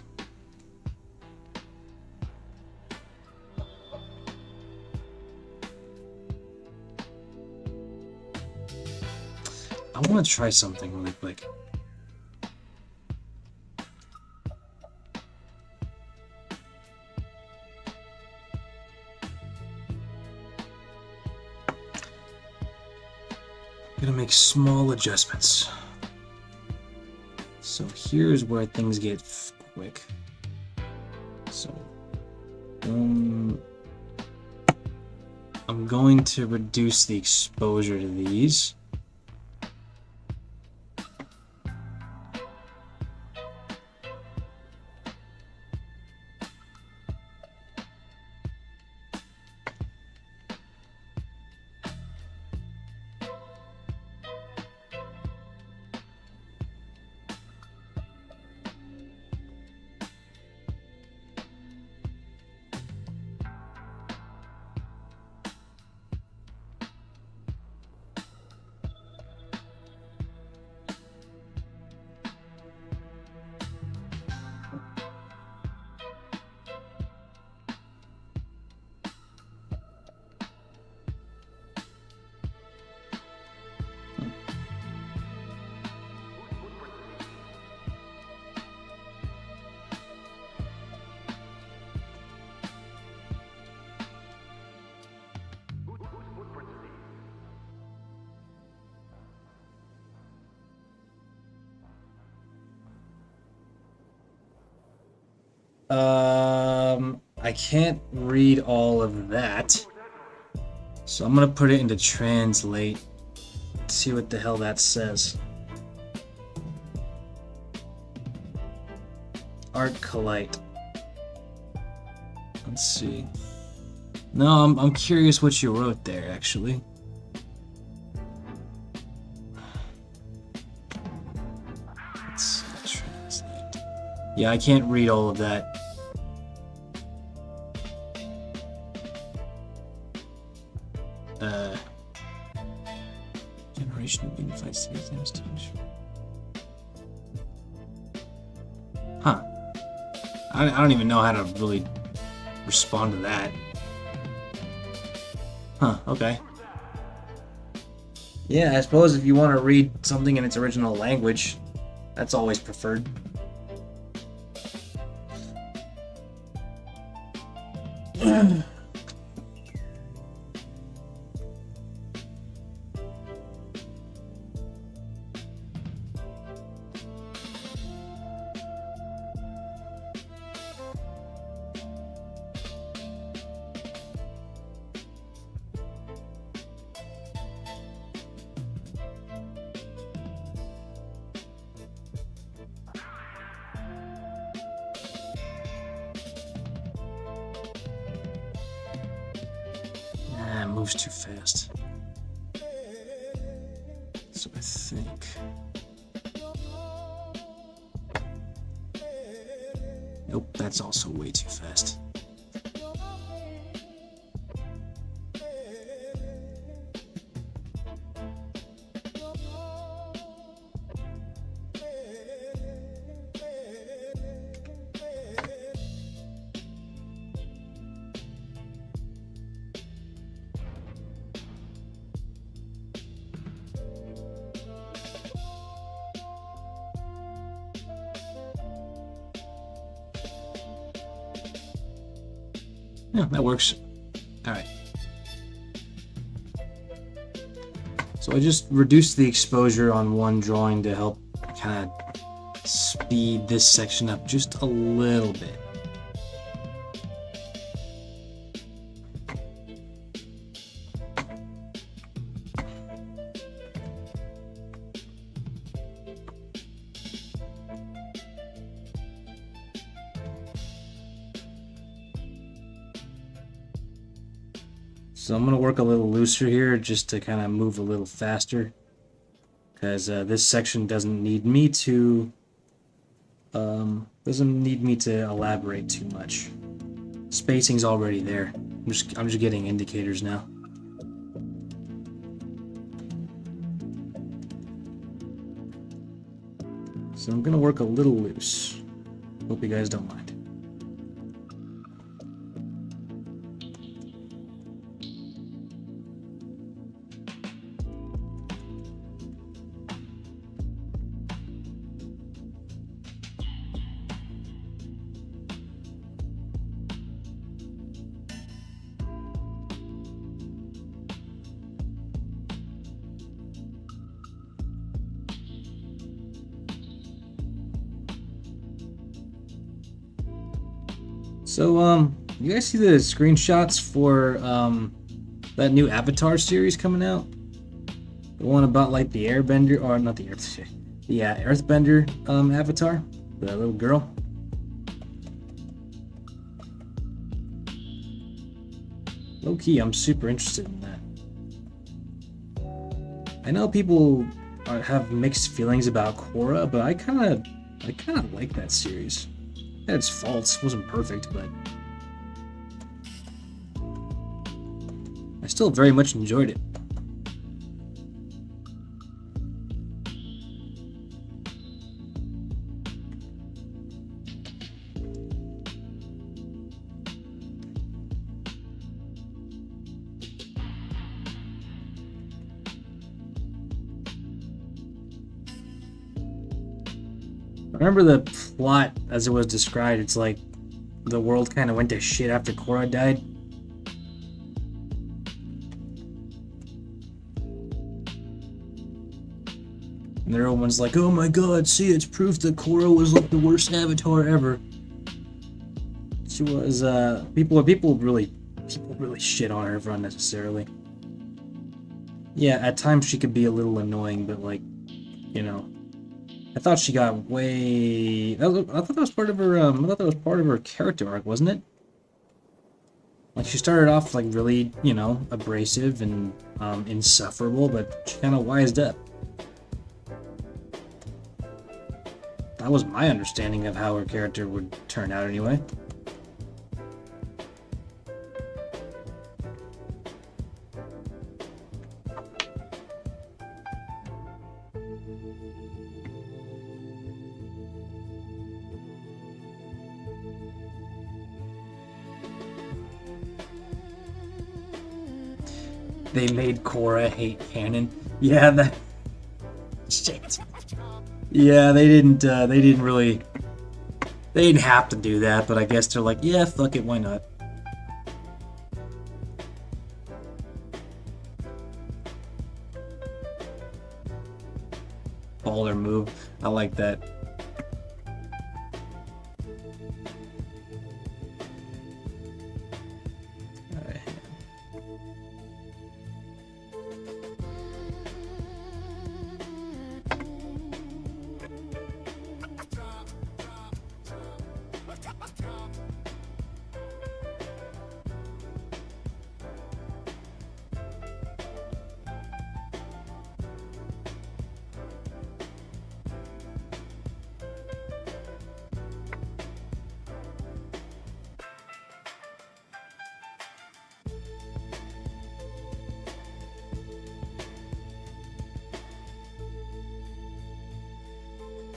I want to try something really quick. I'm gonna make small adjustments. So here's where things get quick. So, I'm going to reduce the exposure to these. I can't read all of that, so I'm gonna put it into translate, see what the hell that says. Art Colite. Let's see. No, I'm curious what you wrote there, actually. Let's translate. Yeah, I can't read all of that. Generation of unified cities and stage. Huh. I don't even know how to really respond to that. Huh, okay. Yeah, I suppose if you want to read something in its original language, that's always preferred. It moves too fast. So I think. Nope, that's also way too fast. Yeah, that works. Alright. So I just reduced the exposure on one drawing to help kind of speed this section up just a little bit. So I'm going to work a little looser here just to kind of move a little faster, because this section doesn't need me to elaborate too much. Spacing's already there. I'm just getting indicators now. So I'm going to work a little loose. Hope you guys don't mind. So, you guys see the screenshots for, that new Avatar series coming out? The one about, like, the Airbender, or not the Airbender, the Earthbender, Avatar? The little girl? Low-key, I'm super interested in that. I know people have mixed feelings about Korra, but I kind of like that series. It had its faults, wasn't perfect, but I still very much enjoyed it. Remember the plot as it was described? It's like the world kind of went to shit after Korra died. And everyone's like, "Oh my god, see, it's proof that Korra was like the worst avatar ever." She was. People really shit on her for unnecessarily. Yeah, at times she could be a little annoying, but like, you know. I thought she got way. I thought that was part of her. I thought that was part of her character arc, wasn't it? Like she started off like really, you know, abrasive and insufferable, but she kind of wised up. That was my understanding of how her character would turn out, anyway. They made Korra hate canon. Yeah, that shit. Yeah, they didn't really, they didn't have to do that, but I guess they're like, yeah, fuck it, why not? Baller move. I like that. Alright.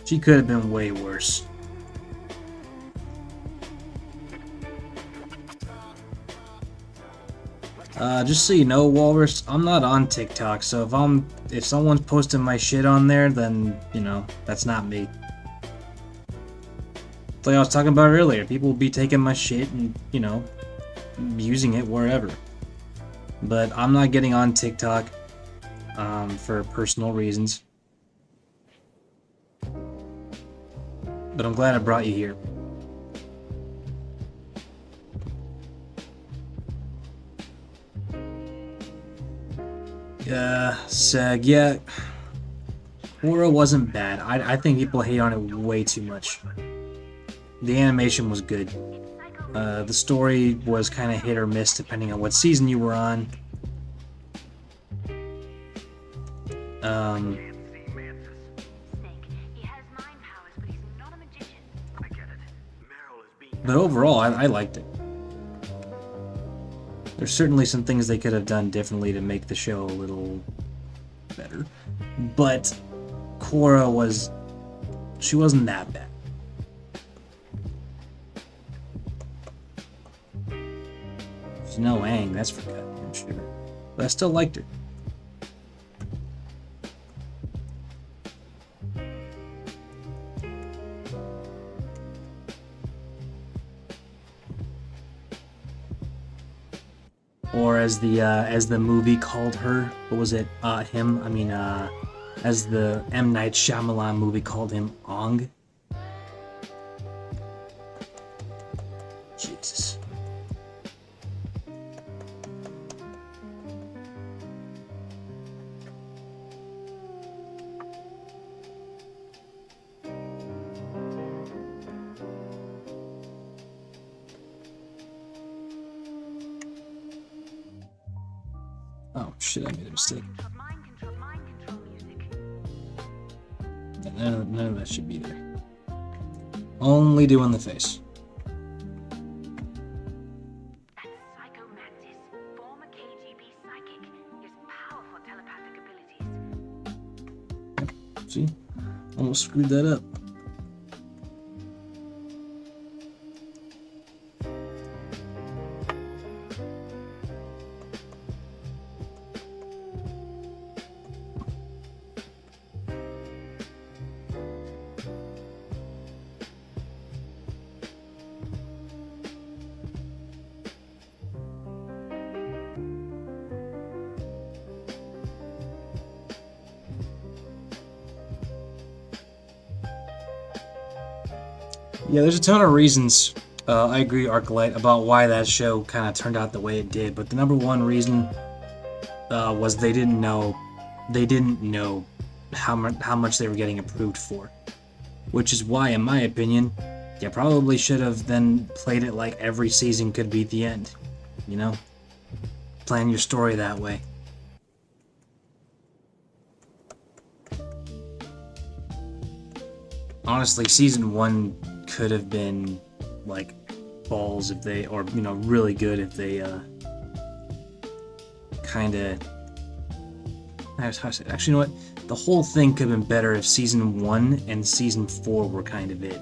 She could have been way worse. Just so you know, Walrus, I'm not on TikTok, so if someone's posting my shit on there, then, you know, that's not me. It's like I was talking about earlier, people will be taking my shit and, you know, using it wherever. But I'm not getting on TikTok, for personal reasons. But I'm glad I brought you here. Seg, yeah. Korra wasn't bad. I think people hate on it way too much. The animation was good. The story was kind of hit or miss depending on what season you were on. Snake, he has mind powers, but he's not a magician. I get it. Meryl is being But overall, I liked it. There's certainly some things they could have done differently to make the show a little better. But Korra she wasn't that bad. There's no Aang, that's for goddamn sure. But I still liked her. Or as the movie called her, what was it? Him? I mean, as the M. Night Shyamalan movie called him, Ong. Jesus. Oh shit! I made a mistake. Mind control music. None of that should be there. Only doing the face. And Psycho Mantis, former KGB psychic, his powerful telepathic abilities. See? Almost screwed that up. Yeah, there's a ton of reasons, I agree, Arclight, about why that show kind of turned out the way it did, but the number one reason was they didn't know how much they were getting approved for. Which is why, in my opinion, you probably should have then played it like every season could be the end. You know? Plan your story that way. Honestly, season 1 could have been like balls if they, or you know, really good if they kind of, actually, you know what, the whole thing could have been better if season 1 and season 4 were kind of it.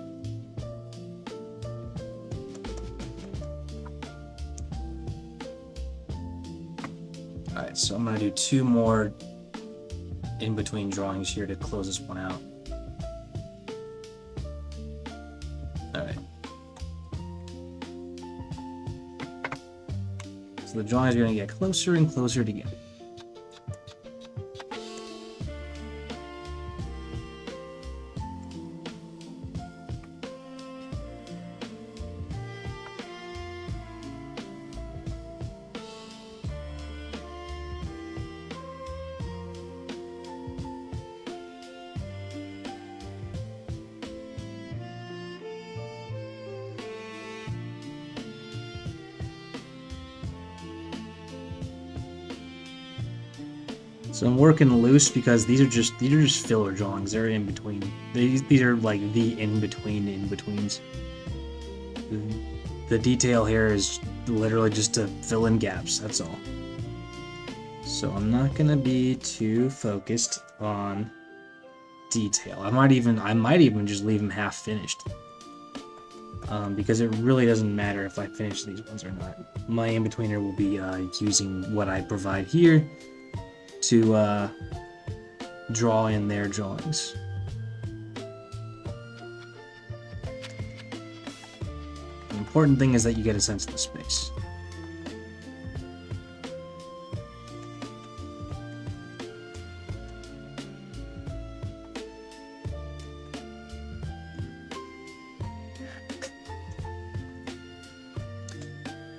Alright, So I'm gonna do 2 more in between drawings here to close this one out. Alright. So the drawings are gonna get closer and closer together. So I'm working loose because these are just filler drawings. They're in between. These are like the in-betweens. The detail here is literally just to fill in gaps, that's all. So I'm not gonna be too focused on detail. I might even just leave them half finished. Because it really doesn't matter if I finish these ones or not. My in-betweener will be using what I provide here to draw in their drawings. The important thing is that you get a sense of the space.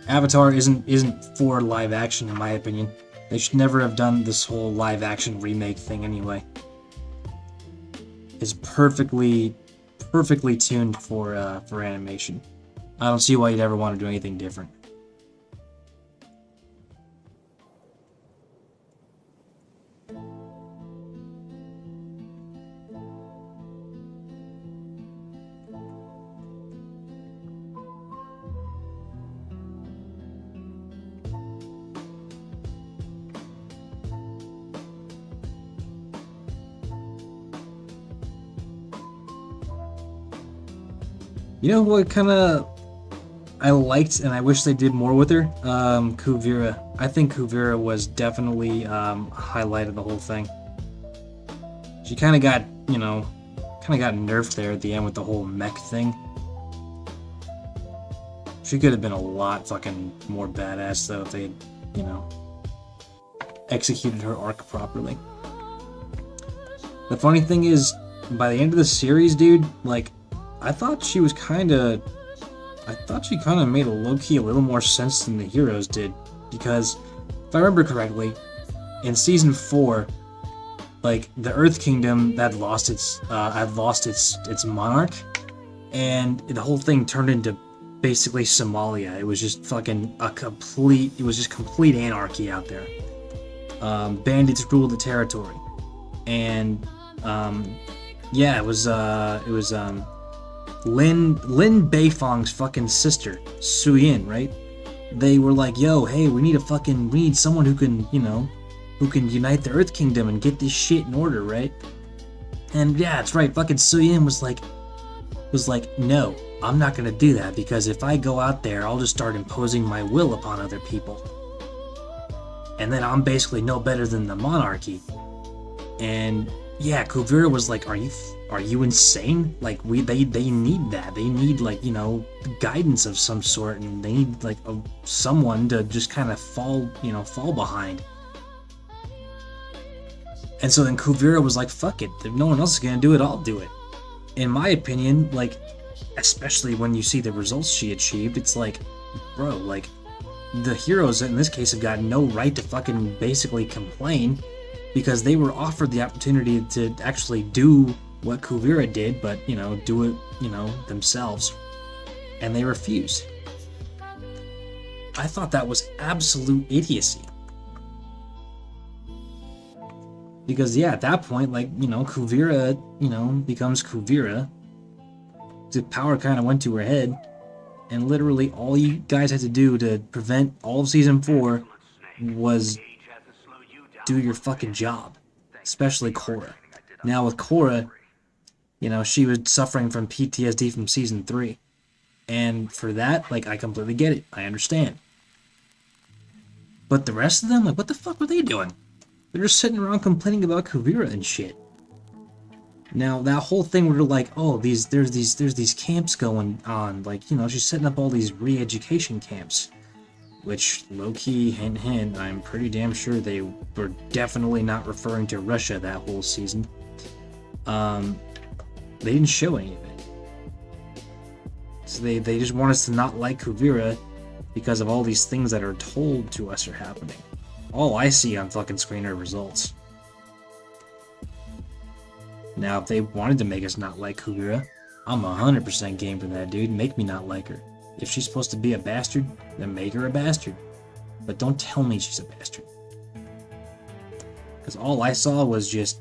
Avatar isn't for live action in my opinion. They should never have done this whole live action remake thing anyway. It's perfectly tuned for animation. I don't see why you'd ever want to do anything different. You know what kind of I liked and I wish they did more with her? Kuvira. I think Kuvira was definitely a highlight of the whole thing. She kind of got, nerfed there at the end with the whole mech thing. She could have been a lot fucking more badass though if they had, executed her arc properly. The funny thing is, by the end of the series, dude, like, I thought she kind of made a low-key a little more sense than the heroes did, because if I remember correctly, in season 4, like the Earth Kingdom had lost its monarch, and the whole thing turned into basically Somalia. It was just fucking complete anarchy out there. Bandits ruled the territory, and it was Lin Beifong's fucking sister, Suyin, right? They were like, yo, hey, we need someone who can unite the Earth Kingdom and get this shit in order, right? And yeah, that's right, fucking Suyin was like, no, I'm not gonna do that, because if I go out there, I'll just start imposing my will upon other people. And then I'm basically no better than the monarchy. And yeah, Kuvira was like, are you insane? Like, they need that. They need, like, guidance of some sort, and they need, like, someone to just kind of fall behind. And so then Kuvira was like, fuck it. If no one else is gonna do it, I'll do it. In my opinion, like, especially when you see the results she achieved, it's like, bro, like, the heroes in this case have got no right to fucking basically complain, because they were offered the opportunity to actually do what Kuvira did, but, do it, themselves. And they refused. I thought that was absolute idiocy. Because, yeah, at that point, like, Kuvira, becomes Kuvira. The power kind of went to her head. And literally all you guys had to do to prevent all of Season 4 was do your fucking job. Especially Korra. Now with Korra, she was suffering from PTSD from Season 3. And for that, like, I completely get it. I understand. But the rest of them, like, what the fuck were they doing? They're just sitting around complaining about Kuvira and shit. Now that whole thing where they're like, oh, there's these camps going on, like, you know, she's setting up all these re-education camps, which low-key, hint hint, I'm pretty damn sure they were definitely not referring to Russia that whole season. They didn't show any of it. So they just want us to not like Kuvira because of all these things that are told to us are happening. All I see on fucking screen are results. Now, if they wanted to make us not like Kuvira, I'm 100% game for that, dude. Make me not like her. If she's supposed to be a bastard, then make her a bastard. But don't tell me she's a bastard. Because all I saw was just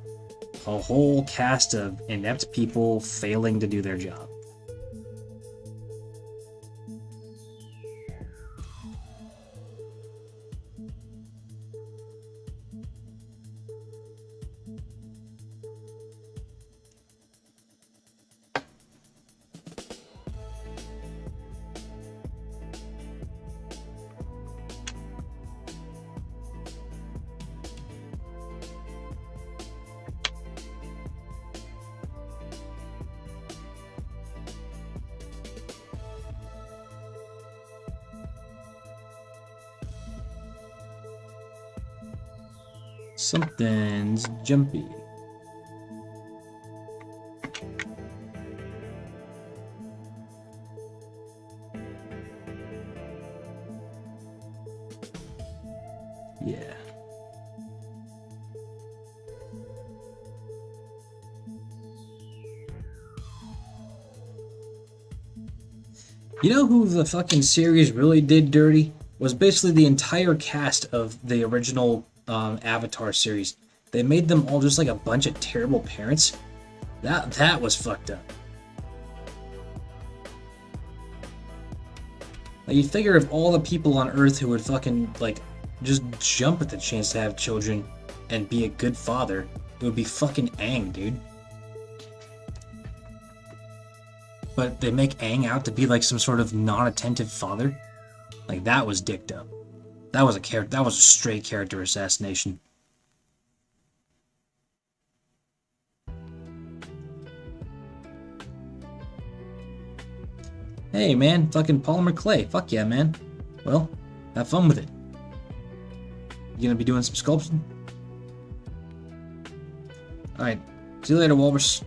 a whole cast of inept people failing to do their job. Something's jumpy. Yeah. You know who the fucking series really did dirty? Was basically the entire cast of the original Avatar series. They made them all just like a bunch of terrible parents. That was fucked up. Like, you figure if all the people on Earth who would fucking like just jump at the chance to have children and be a good father, it would be fucking Aang, dude. But they make Aang out to be like some sort of non-attentive father. Like, that was dicked up. That was a straight character assassination. Hey man, fucking polymer clay. Fuck yeah, man. Well, have fun with it. You gonna be doing some sculpting? Alright. See you later, Walrus.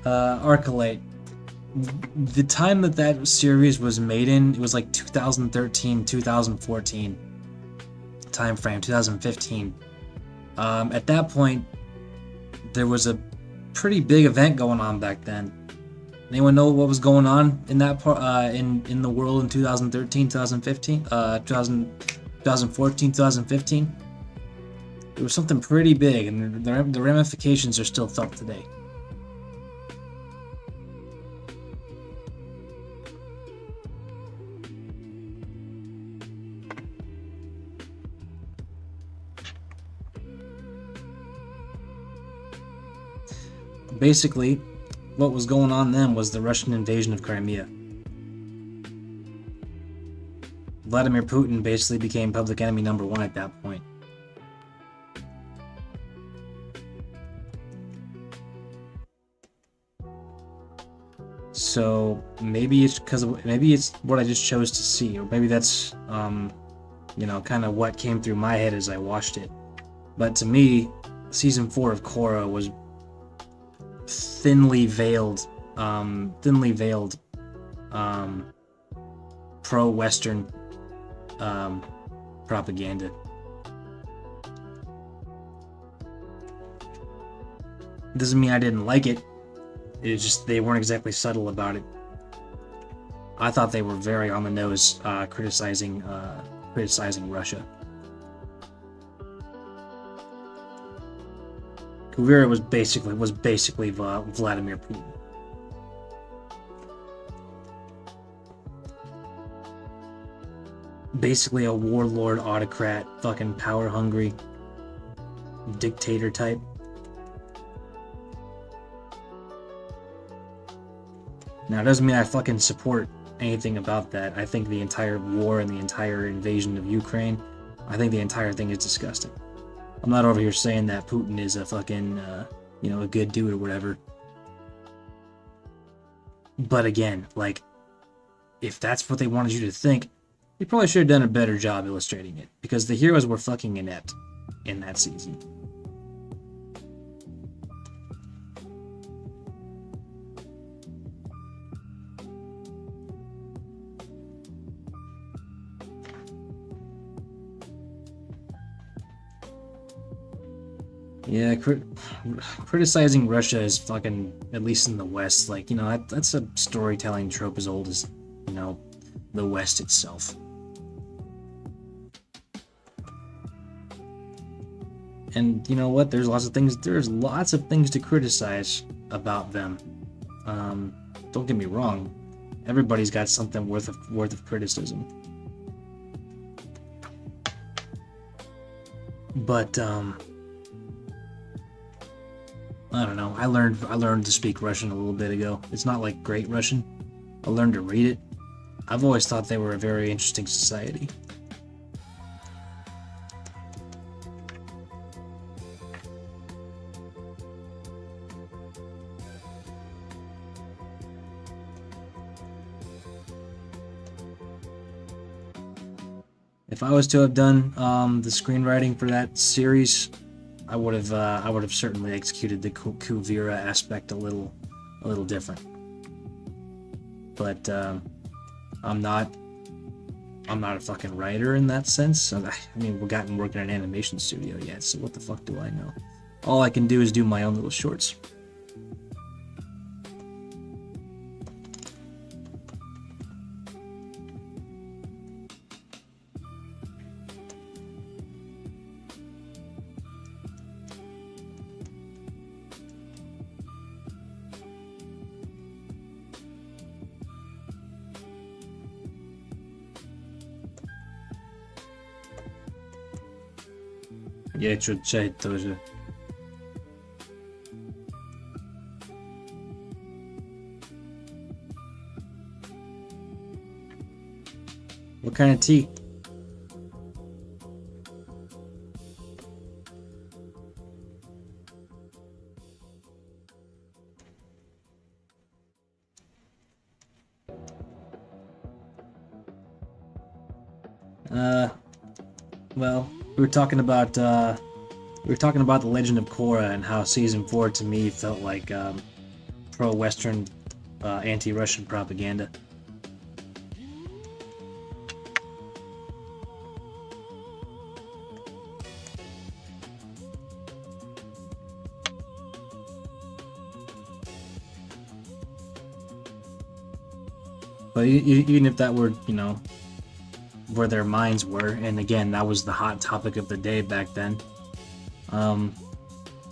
Arcalite. The time that series was made in, it was like 2013, 2014 time frame, 2015. At that point, there was a pretty big event going on back then. Anyone know what was going on in that part, in the world in 2013, 2015, 2014, 2015? There was something pretty big, and the ramifications are still felt today. Basically, what was going on then was the Russian invasion of Crimea. Vladimir Putin basically became public enemy number one at that point. So maybe it's maybe it's what I just chose to see, or maybe that's you know, kind of what came through my head as I watched it. But to me, season 4 of Korra was thinly veiled pro-Western propaganda. Doesn't mean I didn't like it. It's just they weren't exactly subtle about it. I thought they were very on the nose, criticizing Russia. Kuvira was basically Vladimir Putin. Basically a warlord, autocrat, fucking power hungry dictator type. Now, it doesn't mean I fucking support anything about that. I think the entire war and the entire invasion of Ukraine, I think the entire thing is disgusting. I'm not over here saying that Putin is a fucking, a good dude or whatever. But again, like, if that's what they wanted you to think, they probably should have done a better job illustrating it, because the heroes were fucking inept in that season. Yeah, criticizing Russia is fucking, at least in the West, like, that's a storytelling trope as old as, the West itself. And you know what? There's lots of things to criticize about them. Don't get me wrong. Everybody's got something worth of criticism. But I don't know. I learned to speak Russian a little bit ago. It's not like great Russian. I learned to read it. I've always thought they were a very interesting society. If I was to have done the screenwriting for that series, I would have certainly executed the Kuvira aspect a little different. But I'm not a fucking writer in that sense. I mean, we've gotten working in an animation studio yet, so what the fuck do I know? All I can do is do my own little shorts. Я что-то чай тоже. What kind of tea? Well, we were talking about the Legend of Korra and how season 4 to me felt like pro-Western, anti-Russian propaganda. But even if that were, where their minds were, and again, that was the hot topic of the day back then, I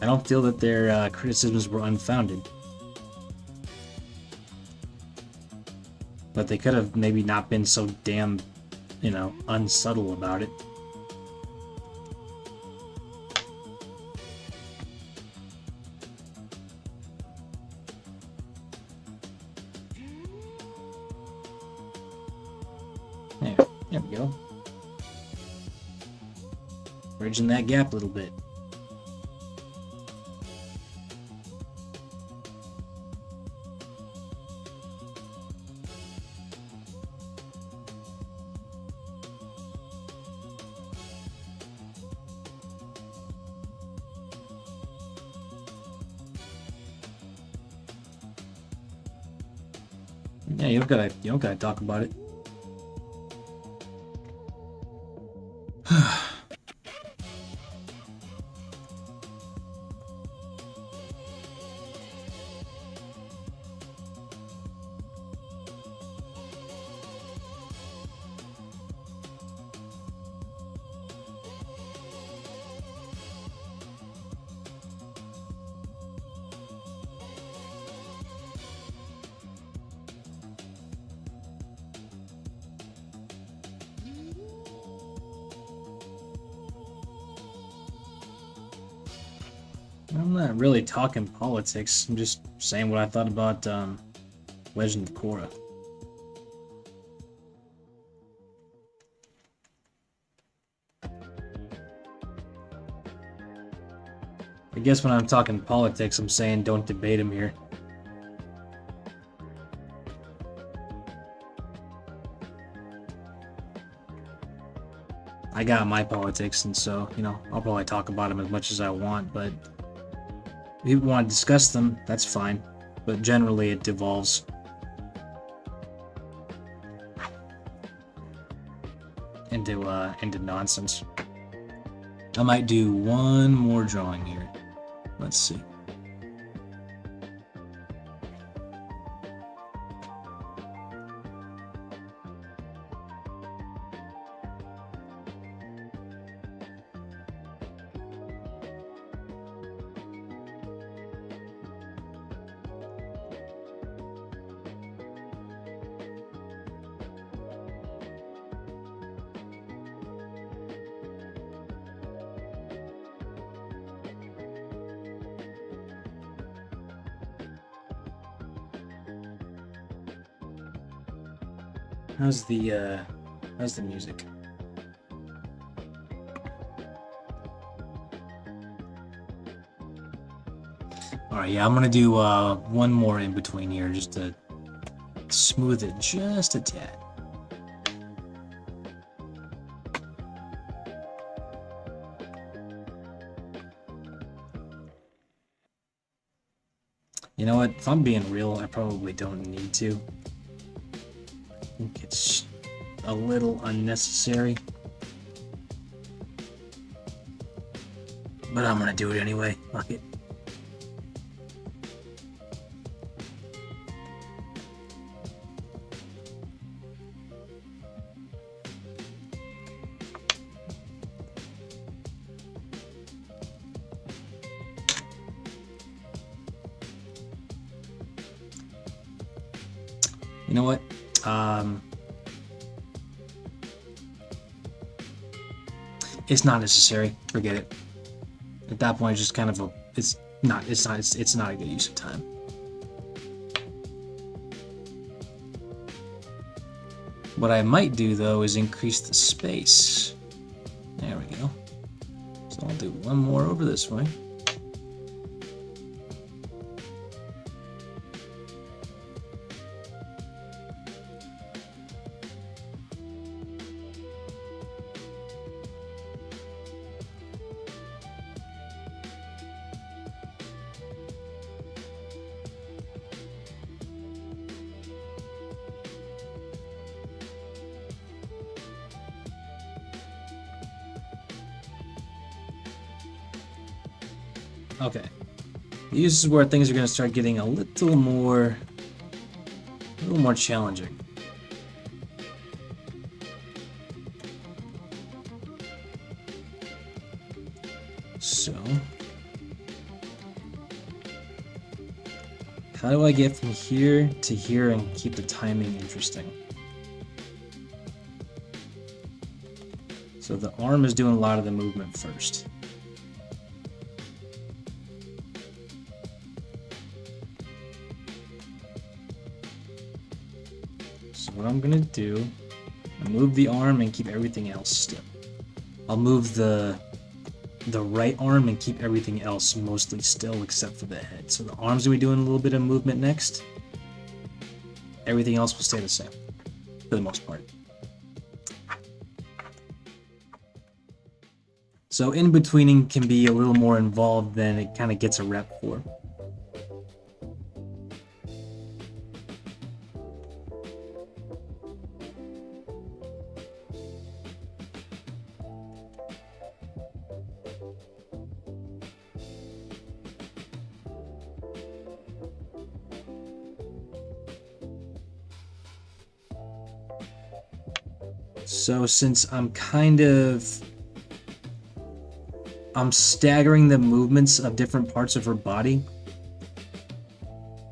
don't feel that their criticisms were unfounded. But they could have maybe not been so damn, unsubtle about it. There we go. Bridging that gap a little bit. Yeah, you don't gotta talk about it. I'm not really talking politics. I'm just saying what I thought about Legend of Korra. I guess when I'm talking politics, I'm saying don't debate him here. I got my politics, and so, you know, I'll probably talk about them as much as I want, but if you want to discuss them, that's fine. But generally, it devolves into nonsense. I might do one more drawing here. Let's see. How's the music? Alright, yeah, I'm gonna do one more in between here just to smooth it just a tad. You know what? If I'm being real, I probably don't need to. I think it's a little unnecessary. But I'm gonna do it anyway. Fuck it. You know what? It's not necessary. Forget it. At that point, it's just kind of a. It's not a good use of time. What I might do though is increase the space. There we go. So I'll do one more over this way. Okay. This is where things are going to start getting a little more challenging. So, how do I get from here to here and keep the timing interesting? So the arm is doing a lot of the movement first. What I'm gonna do, I'll move the arm and keep everything else still. I'll move the right arm and keep everything else mostly still except for the head. So the arm's gonna be doing a little bit of movement next. Everything else will stay the same, for the most part. So in-betweening can be a little more involved than it kind of gets a rep for. So since I'm staggering the movements of different parts of her body,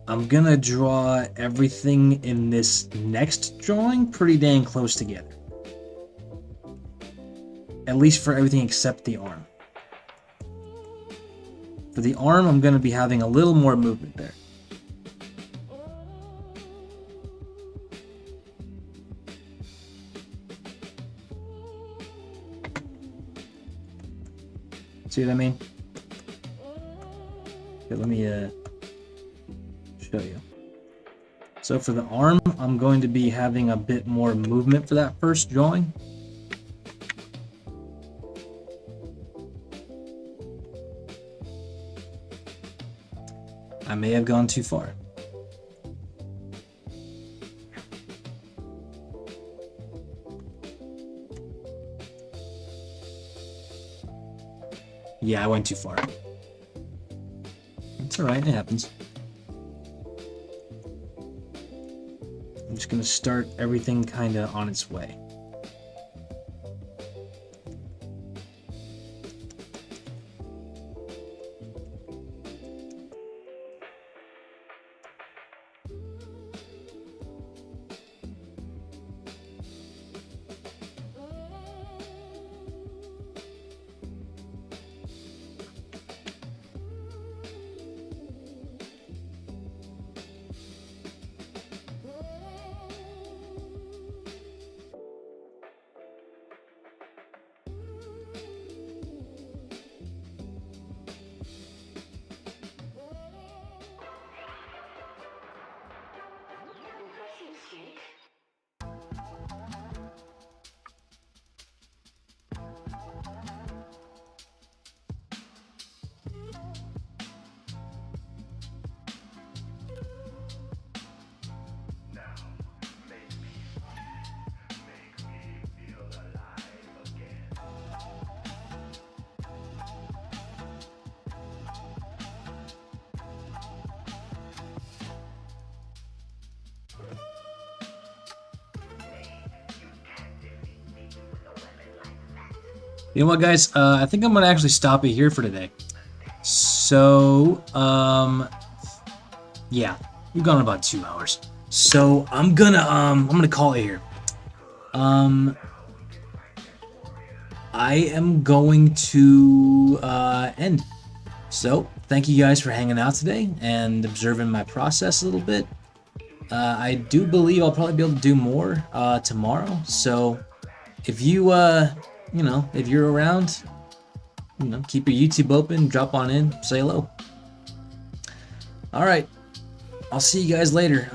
I'm gonna draw everything in this next drawing pretty dang close together. At least for everything except the arm. For the arm, I'm gonna be having a little more movement there. See what I mean? Okay, let me show you. So for the arm, I'm going to be having a bit more movement for that first drawing. I may have gone too far. Yeah, I went too far. It's alright, it happens. I'm just gonna start everything kinda on its way. You know what, guys? I think I'm gonna actually stop it here for today. So, yeah, we've gone about 2 hours. So I'm gonna call it here. I am going to end. So thank you guys for hanging out today and observing my process a little bit. I do believe I'll probably be able to do more tomorrow. So if you you know, if you're around, you know, keep your YouTube open, drop on in, say hello. All right, I'll see you guys later.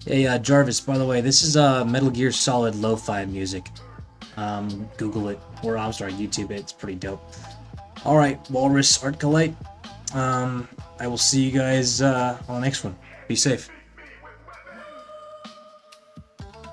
Hey, Jarvis, by the way, this is Metal Gear Solid lo-fi music. Google it, or I'm sorry, YouTube it. It's pretty dope. All right, Walrus Art Colite. I will see you guys on the next one. Be safe.